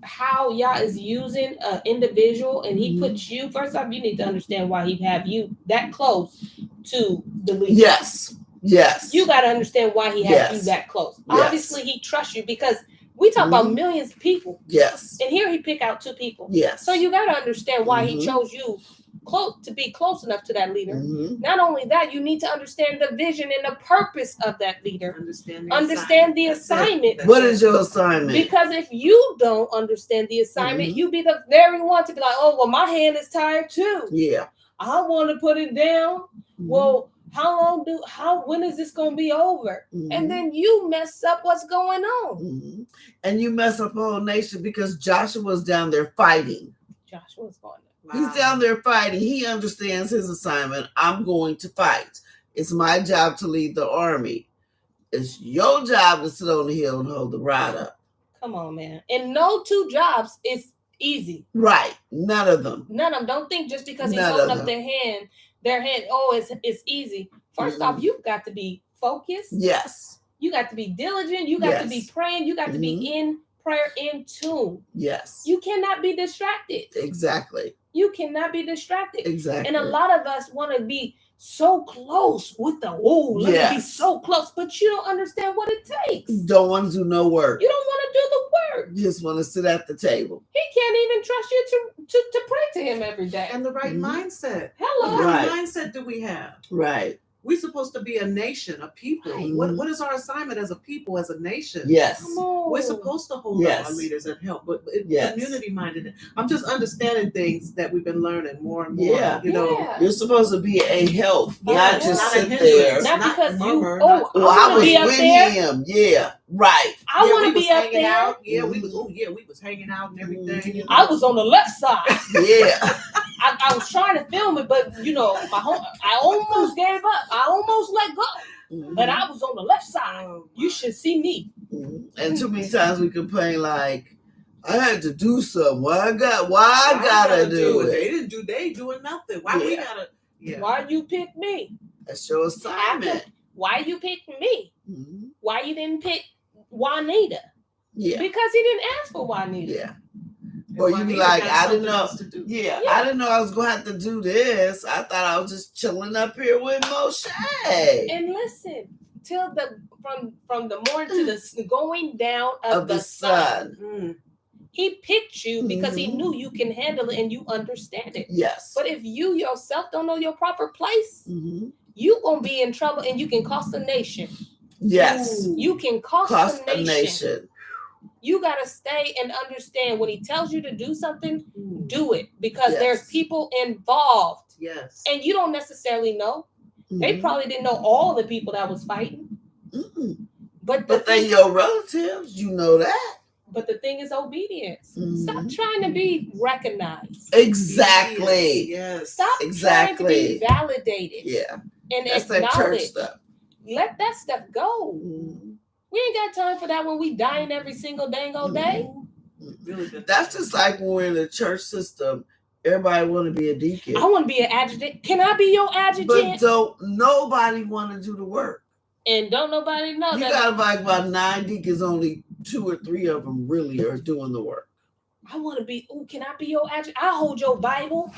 how Yah is using an individual, and he puts you, first off, you need to understand why he have you that close to the leader. Yes. Yes. You got to understand why he has you Yes. that close. Yes. Obviously, he trusts you, because we talk about millions of people, Yes. and here he pick out 2 people. Yes. So you got to understand why he Mhm. chose you close enough to that leader. Mhm. Not only that, you need to understand the vision and the purpose of that leader. Understand The That's it. assignment. That's What it. is your assignment? Because if you don't understand the assignment, you be the very one to be like, oh, well, my hand is tired too. Yeah. I want to put it down. Mhm. Well, when is this going to be over? Mhm. And then you mess up what's going on. Mhm. And you mess up a whole nation because Joshua's down there fighting. Joshua's going there. He's down there fighting. He understands his assignment. I'm going to fight. It's my job to lead the army. It's your job to sit on the hill and hold the rod up. Come on, man. And no two jobs is easy. Right. None of them. None of them. Don't think just because he's None holding of up them. their hand, oh, it's easy. First off, you've got to be focused. Yes. You got to be diligent. You got to be Yes. praying. You got to be in prayer, in tune. Yes. You cannot be distracted. Exactly. You cannot be distracted. Exactly. And a lot of us want to be so close with the let me be so close, but you don't understand what it takes. Don't want to do no work. You don't want to do the work. You just want to sit at the table. He can't even trust you to pray to him every day. And the right mindset. Hello. What Right. kind of mindset do we have? Right. We're supposed to be a nation, a people. Right. What is our assignment as a people, as a nation? Yes. Come on. We're supposed to hold up our leaders and help, but community minded. I'm just understanding things that we've been learning more and more. Yeah. You know, You're supposed to be a help, not just not a sit hindrance, there. Not because murmur, I I want to was be up with there. him. Yeah. Right. I want to we be was up hanging there. out. Yeah, we was hanging out and everything. You know? I was on the left side. Yeah. I was trying to film it, but I almost gave up. I almost let go. But I was on the left side. You should see me. And too many times we complain like, I had to do something. Why I gotta do it? They ain't doing nothing. Why we gotta? Yeah. Why you pick me? That's your assignment. Why you picked me? Mm-hmm. Why you didn't pick Juanita? Yeah. Because he didn't ask for Juanita. Yeah. Or you be like, I didn't know. Yeah. I didn't know I was gonna have to do this. I thought I was just chilling up here with Moshe. And listen, till from the morning to the going down of the sun. He picked you because he knew you can handle it and you understand it. Yes. But if you yourself don't know your proper place, you gonna be in trouble and you can cost the nation. Yes. You can cost the nation. You gotta stay and understand when he tells you to do something, do it because there's people involved. Yes. And you don't necessarily know. They probably didn't know all the people that was fighting. But they your relatives, you know that. But the thing is obedience. Stop trying to be recognized. Exactly. Yes. Stop trying to be validated. Yeah. And that's that church stuff. Let that stuff go. We ain't got time for that when we dying every single dang old day. That's just like when we're in the church system. Everybody want to be a deacon. I want to be an adjutant. Can I be your adjutant? But don't nobody want to do the work. And don't nobody know you got like about 9 deacons, only 2 or 3 of them really are doing the work. I want to be, can I be your adjutant? I'll hold your Bible.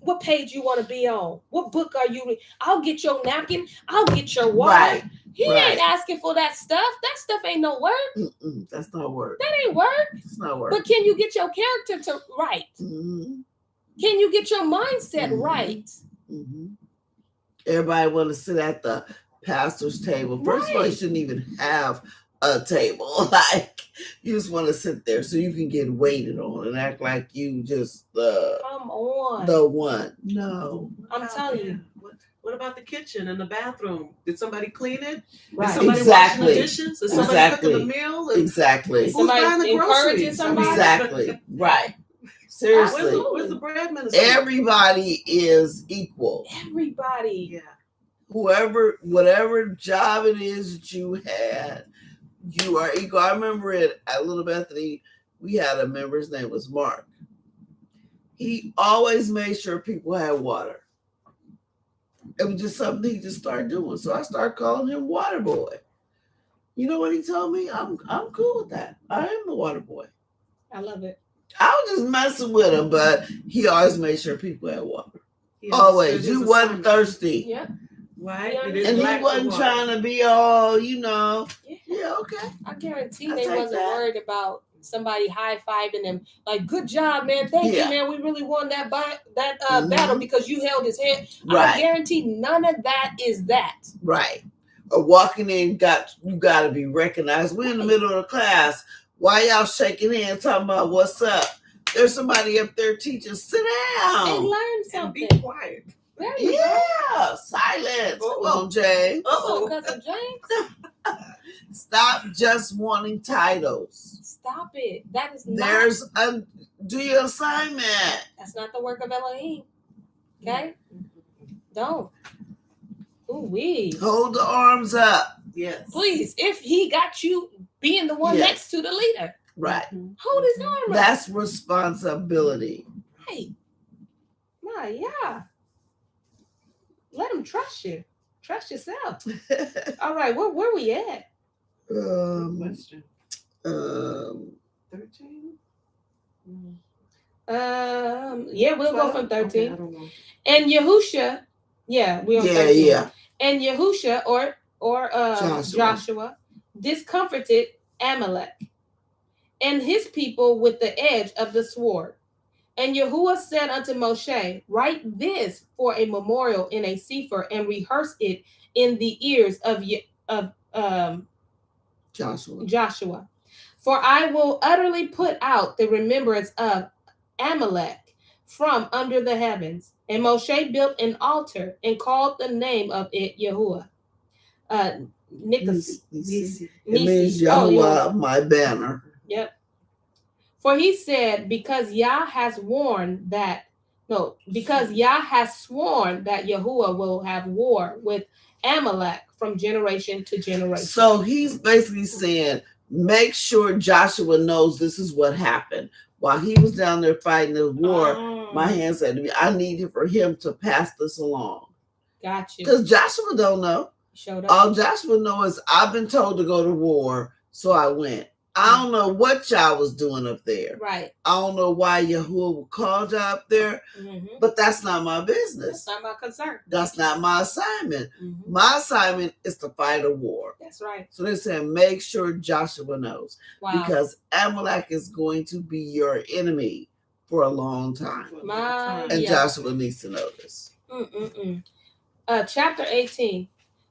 What page you want to be on? What book are you reading? I'll get your napkin. I'll get your water. Right. He ain't asking for that stuff. That stuff ain't no work. That's not work. That ain't work. It's not work. But can you get your character right? Can you get your mindset right? Everybody want to sit at the pastor's table. First of all, you shouldn't even have a table. Like, you just want to sit there so you can get waited on and act like you just the one. No. I'm telling you. What about the kitchen and the bathroom? Did somebody clean it? Right. Is somebody washing the dishes? Is somebody cooking the meal? Exactly. Who's buying the groceries? Somebody? Exactly. Right. Seriously. Where's the bread minister? Everybody is equal. Everybody. Yeah. Whatever job it is that you had, you are equal. I remember at Little Bethany, we had a member, his name was Mark. He always made sure people had water. It was just something he just started doing. So I started calling him Water Boy. You know what he told me? I'm cool with that. I am the Water Boy. I love it. I was just messing with him, but he always made sure people had water. Always. You wasn't thirsty. Yeah. Right. And he wasn't trying to be all, Yeah, okay. I guarantee they wasn't worried about somebody high-fiving him, like, good job, man. Thank you, Yeah. man. We really won that battle because you held his hand. I Right. guarantee none of that is that. Right. Or walking in, you got to be recognized. We're in the middle of the class. Why y'all shaking hands talking about what's up? There's somebody up there teaching. Sit And down. learn And something. be quiet. There you go. Yeah. Silence. Come on, Jay. Come on, Cousin James. Stop just wanting titles. Stop it. That is not. Do your assignment. That's not the work of Elohim. Okay? Don't. Ooh wee. Hold the arms up. Yes. Please, if he got you being the one Yes. next to the leader, Right. hold his arm up. That's responsibility. Right. My, yeah. Let him trust you. Trust yourself. All right, where we at? Good question. 13. 13? Yeah, we'll go from 13. Okay, I don't know. And Yahusha, yeah, we're on 13. Yeah. And Yahusha or Joshua discomforted Amalek and his people with the edge of the sword. And Yahuwah said unto Moshe, write this for a memorial in a sefer and rehearse it in the ears of Joshua. For I will utterly put out the remembrance of Amalek from under the heavens. And Moshe built an altar and called the name of it Yahuwah. Nisi. Nisi. It means Yahuwah, my banner. Yep. For he said, because Yah has sworn that Yahuwah will have war with Amalek from generation to generation. So he's basically saying, make sure Joshua knows this is what happened. While he was down there fighting the war, my hand said to me, I need for him to pass this along. Gotcha. Because Joshua don't know. Showed up. All Joshua knows is I've been told to go to war, so I went. I don't know what y'all was doing up there. Right. I don't know why Yahuwah called y'all up there, but that's not my business. That's not my concern. That's not my assignment. My assignment is to fight a war. That's right. So they're saying, make sure Joshua knows. Wow. Because Amalek is going to be your enemy for a long time. And Joshua needs to know this. Chapter 18.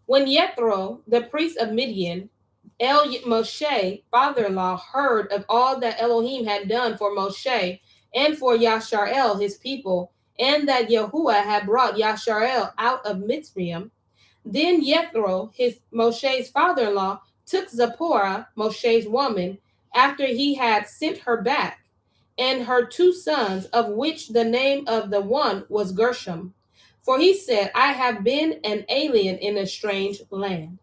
When Jethro, the priest of Midian, Moshe, father-in-law, heard of all that Elohim had done for Moshe and for Yasharel, his people, and that Yahuwah had brought Yasharel out of Mitzrayim, then Jethro, Moshe's father-in-law, took Zipporah, Moshe's woman, after he had sent her back, and her 2 sons, of which the name of the one was Gershom. For he said, I have been an alien in a strange land.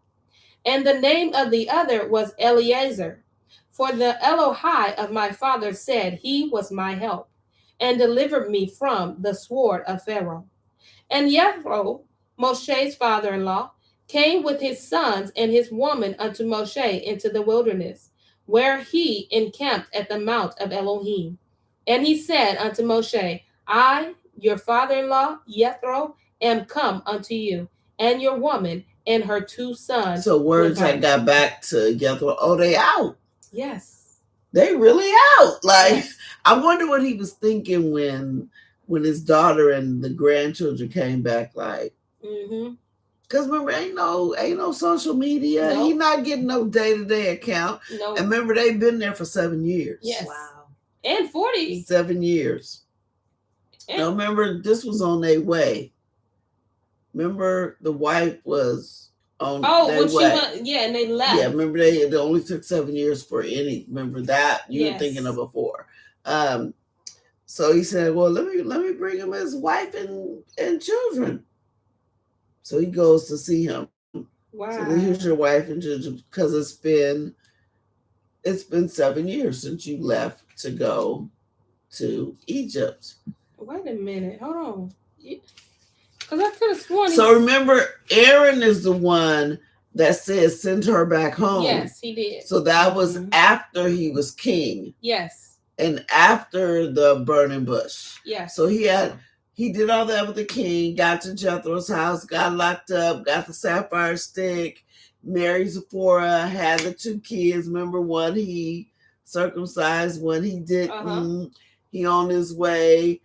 And the name of the other was Eliezer. For the Elohai of my father said, he was my help, and delivered me from the sword of Pharaoh. And Jethro, Moshe's father-in-law, came with his sons and his woman unto Moshe into the wilderness, where he encamped at the mount of Elohim. And he said unto Moshe, I, your father-in-law, Jethro, am come unto you, and your woman, and her 2 sons. So words had got back to Jethro. Oh, they out. Yes. They really out. Like, yes. I wonder what he was thinking when his daughter and the grandchildren came back. Like, because remember, ain't no social media. Nope. He not getting no day-to-day account. Nope. And remember, they've been there for 7 years. Yes. Wow. And 40. 7 years. Now, remember, this was on their way. Remember, the wife was on their way. She went, and they left. Yeah, remember, they only took 7 years for any. Remember that? You were thinking of before. So he said, well, let me bring him his wife and children. So he goes to see him. Wow. So here's your wife and children, because it's been 7 years since you left to go to Egypt. Wait a minute. Hold on. Because I could have sworn. So remember, Aaron is the one that says send her back home. Yes, he did. So that was after he was king. Yes. And after the burning bush. Yes. So he did all that with the king, got to Jethro's house, got locked up, got the sapphire stick, married Zipporah, had the 2 kids. Remember, one he circumcised when he didn't. Uh-huh. He on his way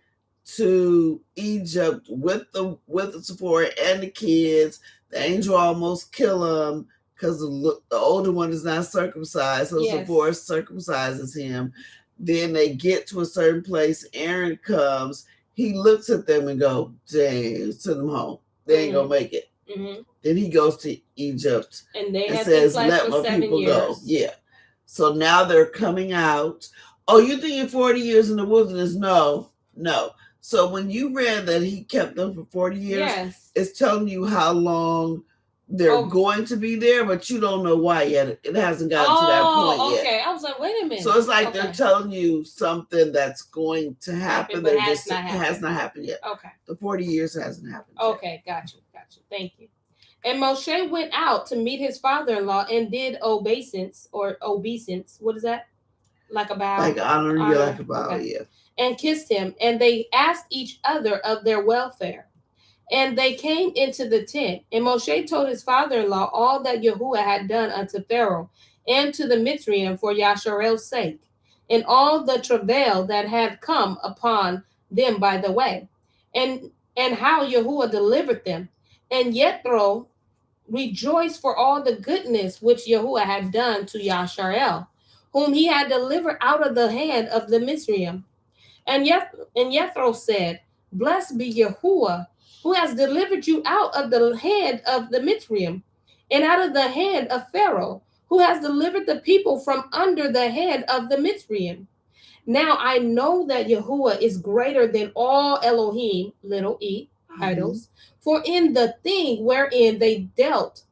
to Egypt with the Sephora and the kids. The angel almost kill him because the older one is not circumcised, so Yes. Sephora circumcises him. Then they get to a certain place. Aaron comes. He looks at them and go, "Dang, send them home. They ain't gonna make it." Mm-hmm. Then he goes to Egypt And they and have says, been "Let for my 7 people years. go." Yeah. So now they're coming out. Oh, you think you're 40 years in the wilderness? No. So when you read that he kept them for 40 years, Yes. it's telling you how long they're going to be there, but you don't know why yet. It hasn't gotten to that point yet. Okay. I was like, wait a minute. So it's like they're telling you something that's going to happen. But It has not happened yet. Okay. The 40 years hasn't happened yet. Okay, got you. Thank you. And Moshe went out to meet his father-in-law and did obeisance or obeisance. What is that? Like a bow? Like honoring you like a bow, okay. yeah. And kissed him, and they asked each other of their welfare. And they came into the tent, and Moshe told his father-in-law all that Yahuwah had done unto Pharaoh and to the Mitzrayim for Yasharel's sake, and all the travail that had come upon them by the way, and how Yahuwah delivered them. And Yethro rejoiced for all the goodness which Yahuwah had done to Yasharel, whom he had delivered out of the hand of the Mitzrayim. And Yethro said, "Blessed be Yahuwah, who has delivered you out of the hand of the Mitzrayim, and out of the hand of Pharaoh, who has delivered the people from under the hand of the Mitzrayim. Now I know that Yahuwah is greater than all Elohim, little e, idols, for in the thing wherein they dealt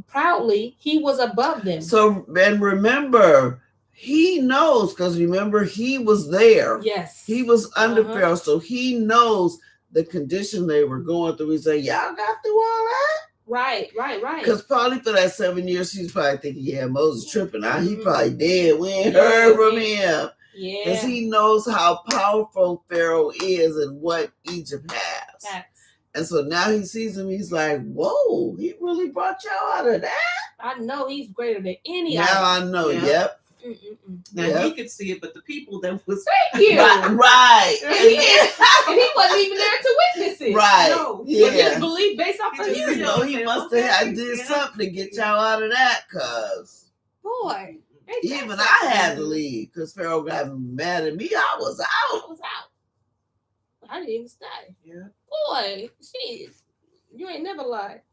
proudly, he was above them." So, and remember, he knows, because remember, he was there. Yes. He was under Pharaoh, so he knows the condition they were going through. He said, "Y'all got through all that?" Right. Because probably for that 7 years, he's probably thinking, "Yeah, Moses tripping out. He probably dead. We ain't heard from him." Yeah. Because he knows how powerful Pharaoh is and what Egypt has. Facts. And so now he sees him, he's like, "Whoa, he really brought y'all out of that?" I know he's greater than any Now idol. I know, Yeah. yep. Now he could see it, but the people that was Thank you. Right. And he wasn't even there to witness it. Right. No. But Yeah. just believe based off of He just you. You know, he must have did something to get y'all out of that, because Boy. even I had to leave because Pharaoh got mad at me. I was I out. was out. I didn't even stay. Yeah. Boy, jeez. You ain't never lied.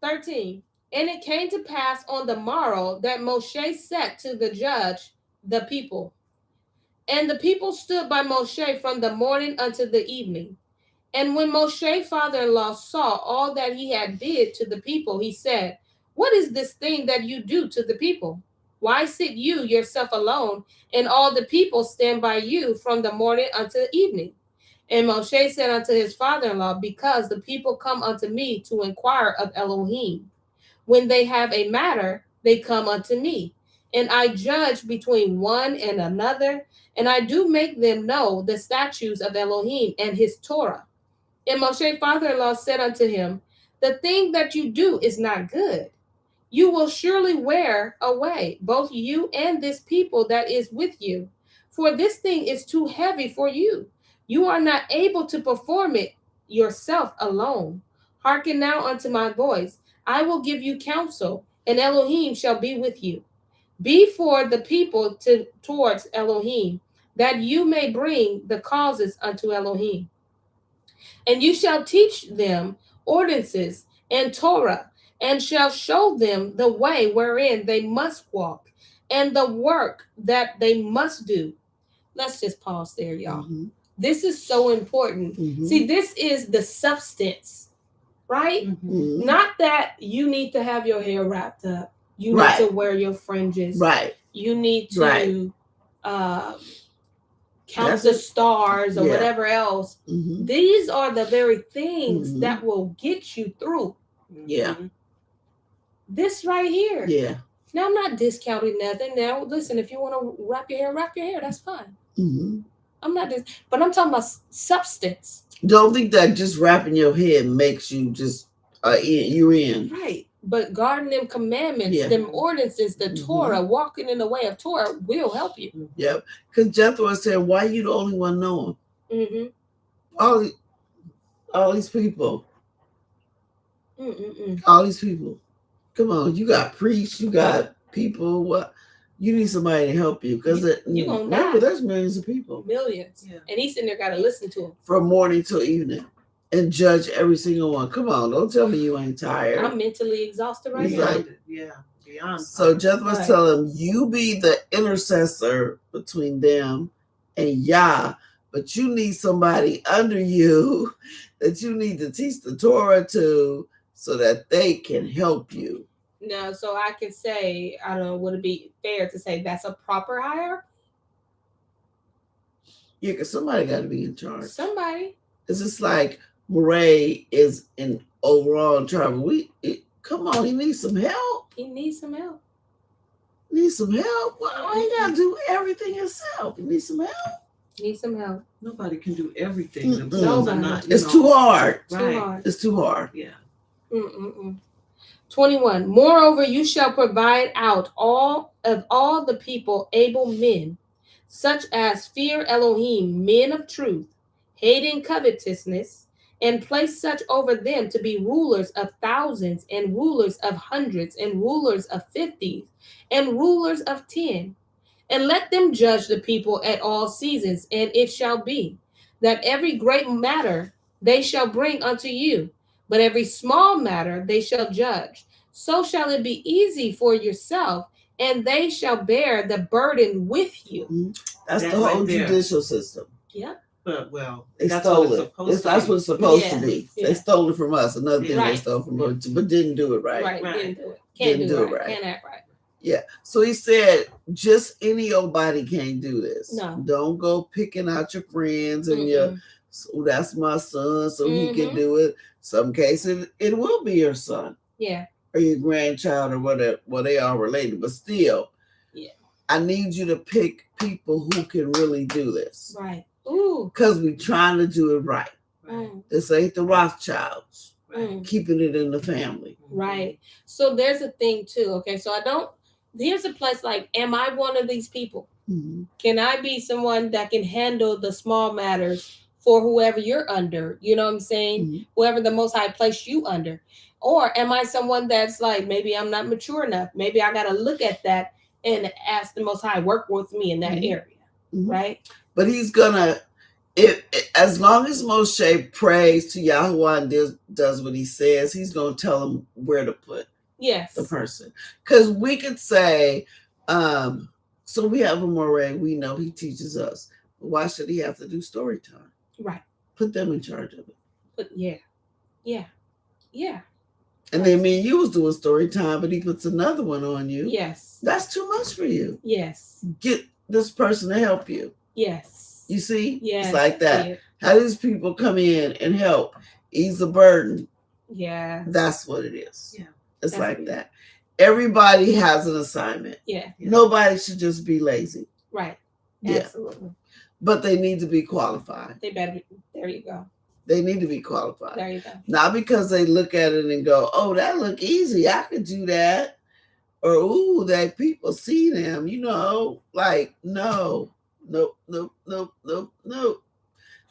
13. And it came to pass on the morrow that Moshe said to the judge the people. And the people stood by Moshe from the morning unto the evening. And when Moshe father-in-law saw all that he had did to the people, he said, "What is this thing that you do to the people? Why sit you yourself alone, and all the people stand by you from the morning unto the evening?" And Moshe said unto his father-in-law, "Because the people come unto me to inquire of Elohim. When they have a matter, they come unto me, and I judge between one and another, and I do make them know the statutes of Elohim and his Torah." And Moshe father-in-law said unto him, "The thing that you do is not good. You will surely wear away, both you and this people that is with you. For this thing is too heavy for you. You are not able to perform it yourself alone. Hearken now unto my voice. I will give you counsel, and Elohim shall be with you. Be for the people towards Elohim, that you may bring the causes unto Elohim. And you shall teach them ordinances and Torah, and shall show them the way wherein they must walk, and the work that they must do." Let's just pause there, y'all. This is so important. See, this is the substance, right? Not that you need to have your hair wrapped up. You need to wear your fringes. Right. You need to count the stars or whatever else. These are the very things that will get you through. Yeah. This right here. Yeah. Now, I'm not discounting nothing. Now, listen, if you want to wrap your hair, that's fine. I'm not but I'm talking about substance. Don't think that just wrapping your head makes you just you're in. Right. But guarding them commandments, Yeah. them ordinances, the Mhm. Torah, walking in the way of Torah will help you. Yep. Because Jethro said, "Why you the only one knowing Mm-hmm. all these people? Mm-mm-mm. All these people. Come on, you got priests, you got people. What? You need somebody to help you because You gonna remember, die. there's millions of people Millions. Yeah. And he's sitting there got to listen to him. from morning till evening and judge every single one. Come on, don't tell me you ain't tired." I'm mentally exhausted right He's now. like- Beyond. So Jethro was Right. telling him, "You be the intercessor between them and Yah, but you need somebody under you that you need to teach the Torah to, so that they can help you." No, so I can say, I don't know, would it be fair to say that's a proper hire? Yeah, because somebody got to be in charge. Somebody. It's just like Murray is in overall in charge. Come on, he needs some help. He needs some help. Needs some help. Why he gotta do everything himself? He needs some help. Need some help. Nobody can do everything Mm-mm. themselves. Nobody. Not, It's too hard. Too Right. hard. It's too hard. Yeah. 21. Moreover, you shall provide out all the people able men, such as fear Elohim, men of truth, hating covetousness, and place such over them to be rulers of thousands, and rulers of hundreds, and rulers of 50s, and rulers of 10. And let them judge the people at all seasons, and it shall be that every great matter they shall bring unto you, but every small matter they shall judge. So shall it be easy for yourself, and they shall bear the burden with you. That's That the whole right there. judicial system. Yep. But They that's stole what it's it. supposed to That's be. what it's supposed Yeah. to be. Yeah. They stole it from us. Another thing they Right. stole from us, but didn't do it right. Right. Right. Didn't do it. Can't Didn't do do it it right. right. Can't act right. Yeah. So he said, just any old body can't do this. No. Don't go picking out your friends and your, so that's my son, so he can Mhm. do it. Some cases it will be your son Yeah. or your grandchild or whatever. Well, they are related, but still. Yeah. I need you to pick people who can really do this. Right. Ooh. Because we're trying to do it right. Right. This ain't the Rothschilds. Right. Keeping it in the family. Right. So there's a thing too. Okay. So here's a place like, am I one of these people? Mm-hmm. Can I be someone that can handle the small matters for whoever you're under? You know what I'm saying? Mm-hmm. Whoever the Most High placed you under. Or am I someone that's like, maybe I'm not mature enough? Maybe I got to look at that and ask the Most High, work with me in that Mhm. area. Mhm. Right? But he's gonna, as long as Moshe prays to Yahuwah and does what he says, he's gonna tell him where to put Yes. the person. Because we could say, so we have a moray, we know he teaches us. Why should he have to do story time? Right. Put them in charge of it. But yeah. And then me and you was doing story time, but he puts another one on you. Yes. That's too much for you. Yes. Get this person to help you. Yes. You see? Yes. It's like that. Yeah. How these people come in and help ease the burden. Yeah. That's what it is. Yeah. It's That's like it. that. Everybody has an assignment. Yeah. Nobody should just be lazy. Right. Yeah. Absolutely. But they need to be qualified. They better be. There you go. They need to be qualified. There you go. Not because they look at it and go, oh, that look easy. I could do that. Or, ooh, that people see them, like, no.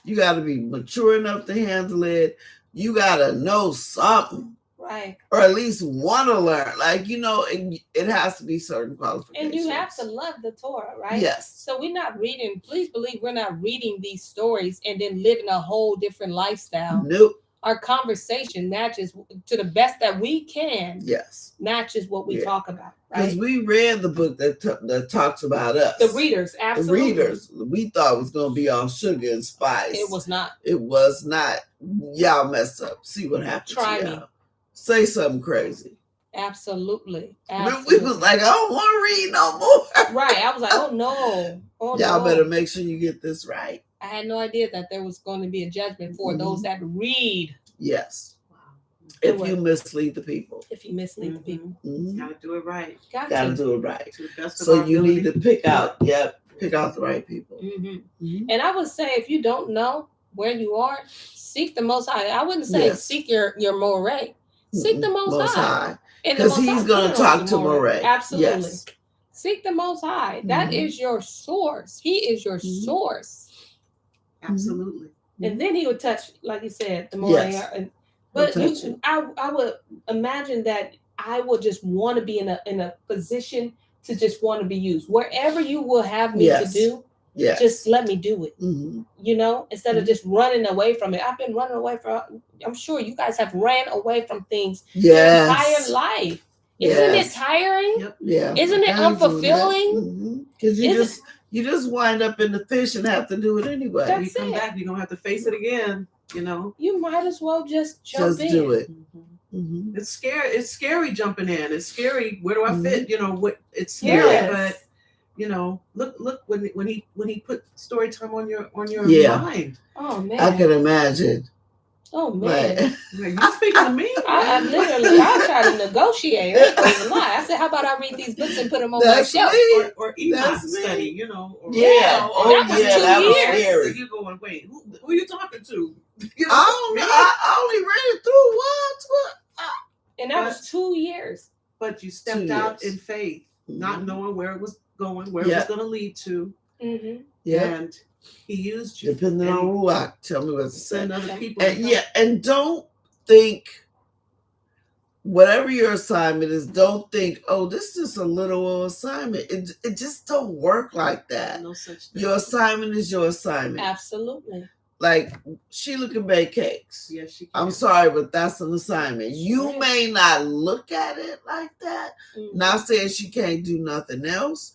You got to be mature enough to handle it. You got to know something. Right. Or at least want to learn. Like, it has to be certain qualifications. And you have to love the Torah, right? Yes. So we're not reading, please believe we're not reading these stories and then living a whole different lifestyle. Nope. Our conversation matches to the best that we can. Yes. Matches what we talk about, Because right? we read the book that talks about us. The readers, absolutely. The readers. We thought it was going to be all sugar and spice. It was not. It was not. Y'all messed up. See what happened Try to me. y'all. Say something crazy. Absolutely. We was like, I don't want to read no more. Right. I was like, oh no. Oh Y'all no. better make sure you get this right. I had no idea that there was going to be a judgment for those that read. Yes. Wow. If you mislead the people. If you mislead the people. Mhm. Gotta do it right. Gotta do it right. To the best of So our you ability. need to pick out the right people. Mm-hmm. And I would say if you don't know where you are, seek the Most High. I wouldn't say Yes. seek your moray. Seek the Most High. And the Because Most he's High going put to it on talk you to more. Moray. Absolutely. Yes. Seek the Most High. That Mhm. is your source. He is your Mhm. source. Absolutely. And then he would touch, like you said, the more. Yes. But He'll touch you. I would imagine that I would just want to be in a position to just want to be used. Wherever you will have me Yes. to do, Yes. just let me do it. Mhm. You know, instead of Mhm. just running away from it. I've been running away from. I'm sure you guys have ran away from things Yes. your entire life. Isn't it Yes. tiring? Yep. Yeah. Isn't it unfulfilling? Because Is you just wind up in the fish and have to do it anyway. That's When you come it. back, you're gonna have to face it again. You know. You might as well just jump Just in. do it. Mm-hmm. Mhm. It's scary. It's scary jumping in. It's scary. Where do I fit? You know what? It's scary, Yes. but you know, look when he put story time on your Yeah. mind. Oh man. I can imagine. Oh man. Like, You speaking to me? I literally I try to negotiate. I ain't gonna lie. I said, how about I read these books and put them on my that's shelf? me. or Enoch That's me. study, you know. Or, Yeah. or, Oh, that was yeah. 2 That was years. scary. You going? Wait, who are you talking to? You know, I don't know. me? I only read it through once. And that was 2 years. But you stepped 2 out years. in faith, not Mhm. knowing where it was going, where it Yeah. was going to lead to, Mm-hmm. Yeah. and he used you. Depending and on Ruach, tell me what to say. send other people. And yeah, and don't think whatever your assignment is, don't think, oh, this is a little assignment. It just don't work like that. No such thing. Your assignment is your assignment. Absolutely. Like Sheila can bake cakes. Yes, she can. I'm sorry, but that's an assignment. You Right. may not look at it like that. Mhm. Not saying she can't do nothing else,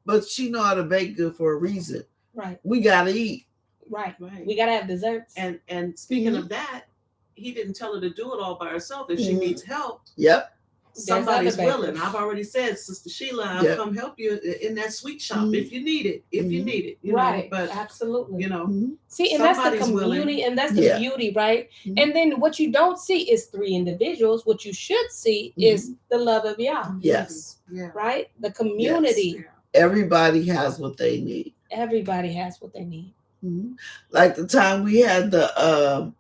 but she know how to bake good for a reason. Right. We gotta eat. Right. Right. We gotta have desserts. And speaking of that, he didn't tell her to do it all by herself. If she Mhm. needs help, Yep. somebody's other bakers. willing. I've already said, Sister Sheila, I'll Yep. come help you in that sweet shop Mhm. if you need it. If you Mhm. need it, you Right. know. But Absolutely. you know, Mhm. See, and that's the somebody's community, willing. and that's the Yeah. beauty, right? Mhm. And then what you don't see is 3 individuals. What you should see is the love of Yah, Yes. Yeah. right? The community. Yeah. Everybody has what they need. Everybody has what they need. Mhm. Like the time we had the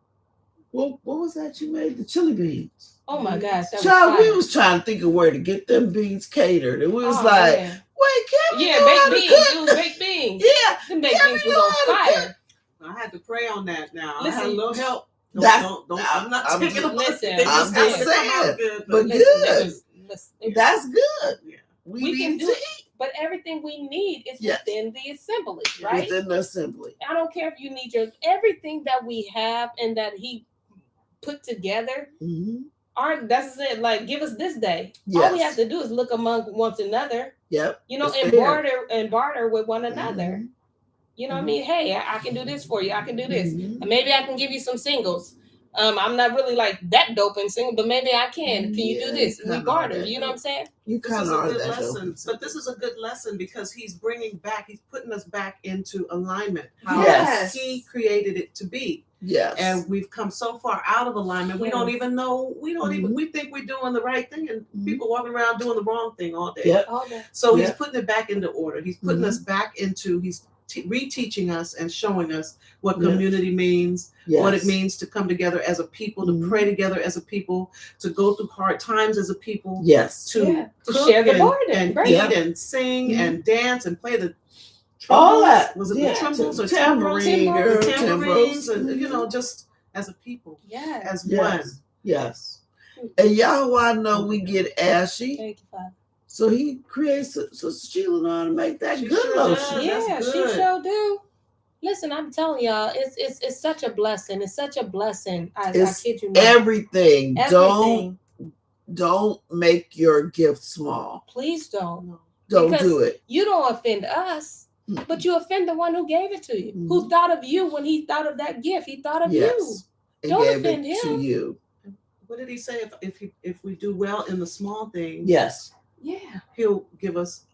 what was that you made? The chili beans. Oh my gosh, that Child, was we fire. was trying to think of where to get them beans catered. And we was Oh, like, man. wait, can we Yeah, know how baked to beans, cook? dude, baked beans. Yeah. Them baked Yeah, beans we was know on how to fire. I had to pray on that. Now I had a Listen, little help. I'm not I'm taking just- them. listen, They I'm just have just to come out saying, good. but Listen, good. listen, That's good. Yeah. We we can need do to it, but everything we need is Yes. within the assembly, Yeah. right? within the assembly. I don't care if you need everything that we have and that he put together. Mm-hmm. That's it. Like, give us this day. All we have Yes. to do is look among one another, Yep. you know, It's and there. barter with one another. Mhm. You know what I mean? Hey, I can do this for you. I can do this. Mhm. And maybe I can give you some singles. I'm not really like that dope in single, but maybe I can. Can you do Yeah, this? you We kinda barter. are You know what I'm saying? You This kind is of a are good that lesson, though. but this is a good lesson because he's putting us back into alignment. How Yes. he created it to be. Yes. And we've come so far out of alignment. We don't Yes. even know. We don't even. We think we're doing the right thing, and people walking around doing the wrong thing all day. Yep. All that. So he's Yep. putting it back into order. He's putting us back into. He's reteaching us and showing us what Yes. community means, Yes. what it means to come together as a people, to pray together as a people, to go through hard times as a people, Yes. to cook share the and, burden, and right? eat and sing and dance and play the All that. Was it Yeah. the trumbles or Tambourine, girl, the tambourines, timbres. and you know, just as a people, Yeah. as one. Yes. Yes. And Yahweh know we get ashy, Thank you, Father. so he creates Sister Sheila know how to make that She good sure lotion. does. Yeah, That's she good. sure do. Listen, I'm telling y'all, it's such a blessing. It's such a blessing. I It's kid you not. Everything. Everything. Don't make your gift small. Please don't. Don't Because do it. You don't offend us, but you offend the one who gave it to you, who thought of you when he thought of that gift. He thought of you. Yes. And Don't gave offend it him. to you. What did he say? If we do well in the small things, Yes. Yeah. he'll give us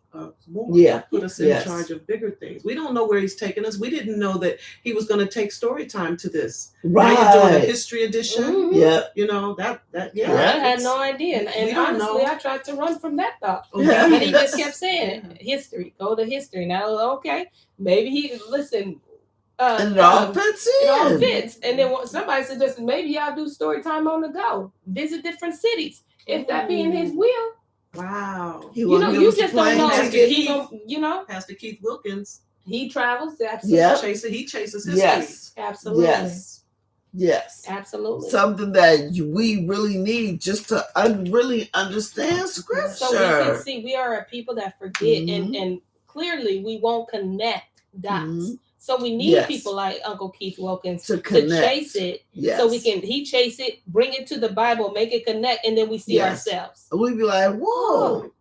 more. Yeah. Put us in Yes. charge of bigger things. We don't know where he's taking us. We didn't know that he was going to take story time to this. Right. Now you're doing a history edition. Mhm. Yep. You know that Yeah, I had it's- no idea. And we don't honestly, know. I tried to run from that thought. Yeah. But he just kept saying history, go to history. Now, okay, maybe he listen. And it all fits in. It all fits. And then somebody suggested maybe y'all do story time on the go, visit different cities. If that be in his will. Wow. He You won't know, give you us a just don't plane know. ticket. Pastor Keith Wilkins. He travels. Absolutely. Yeah. He chases his Yes. Absolutely. Yes. Absolutely. Something that we really need just to really understand scripture. So we can see we are a people that forget, and clearly we won't connect dots. So we need people like Uncle Keith Wilkins to chase it. Yes. So he chase it, bring it to the Bible, make it connect, and then we see ourselves. And we be like, whoa.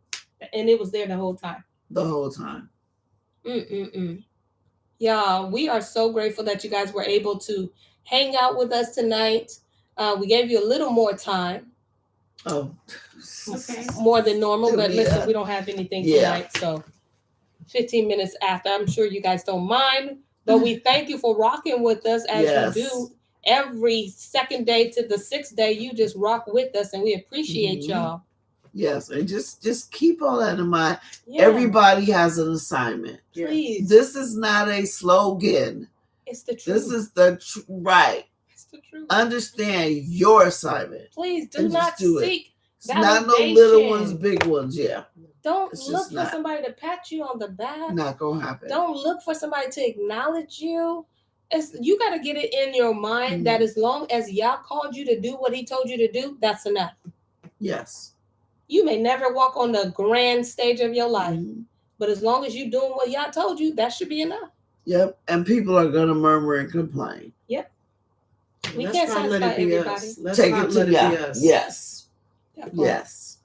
And it was there the whole time. The whole time. Y'all, we are so grateful that you guys were able to hang out with us tonight. We gave you a little more time. Oh, okay. More than normal, but listen, we don't have anything tonight, so 15 minutes after. I'm sure you guys don't mind, but we thank you for rocking with us as you do every second day to the 6th day. You just rock with us, and we appreciate y'all. Yes, and just keep all that in mind. Everybody has an assignment. Please. This is not a slogan. It's the truth. This is the right. It's the truth. Understand your assignment. Please do not seek It's not no little ones, big ones. Yeah. Don't look for somebody to pat you on the back. Not gonna happen. Don't look for somebody to acknowledge you. You got to get it in your mind that as long as Yah called you to do what he told you to do, that's enough. Yes. You may never walk on the grand stage of your life, but as long as you're doing what Yah told you, that should be enough. Yep. And people are gonna murmur and complain. Yep. We can't satisfy everybody. Take it to Yah. Yes. Yes.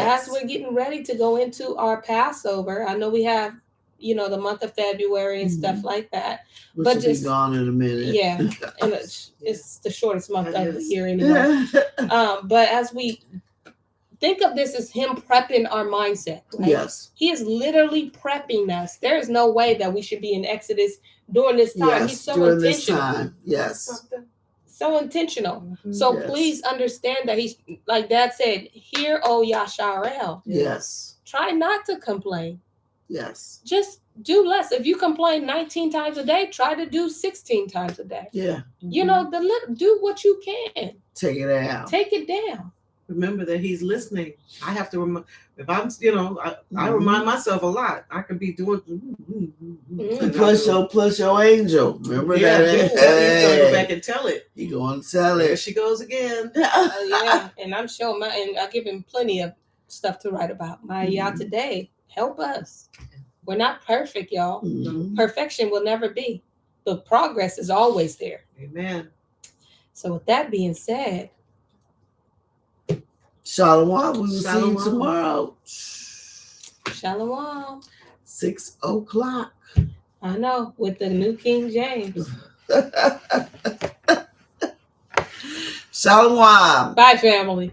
As we're getting ready to go into our Passover, I know we have, the month of February and stuff like that. Which but will just be gone in a minute. Yeah, and it's the shortest month of the year anyway. But as we think of this as him prepping our mindset, right? Yes, he is literally prepping us. There is no way that we should be in Exodus during this time. Yes, he's so during intentional. This time. Yes. So intentional. So please understand that he's, like Dad said, hear, O Yasharel. Yes. Try not to complain. Yes. Just do less. If you complain 19 times a day, try to do 16 times a day. Yeah. Do what you can. Take it down. Take it down. Remember that he's listening. I have to if I'm, I remind myself a lot. I can be doing. Plus your angel. Remember that? He's gonna go back and tell it. He gonna tell it. There she goes again. And I'm sure and I give him plenty of stuff to write about. Y'all today, help us. We're not perfect, y'all. Perfection will never be, but progress is always there. Amen. So with that being said, Shalom. We will see you tomorrow. Shalom. 6 o'clock. I know, with the New King James. Shalom. Bye, family.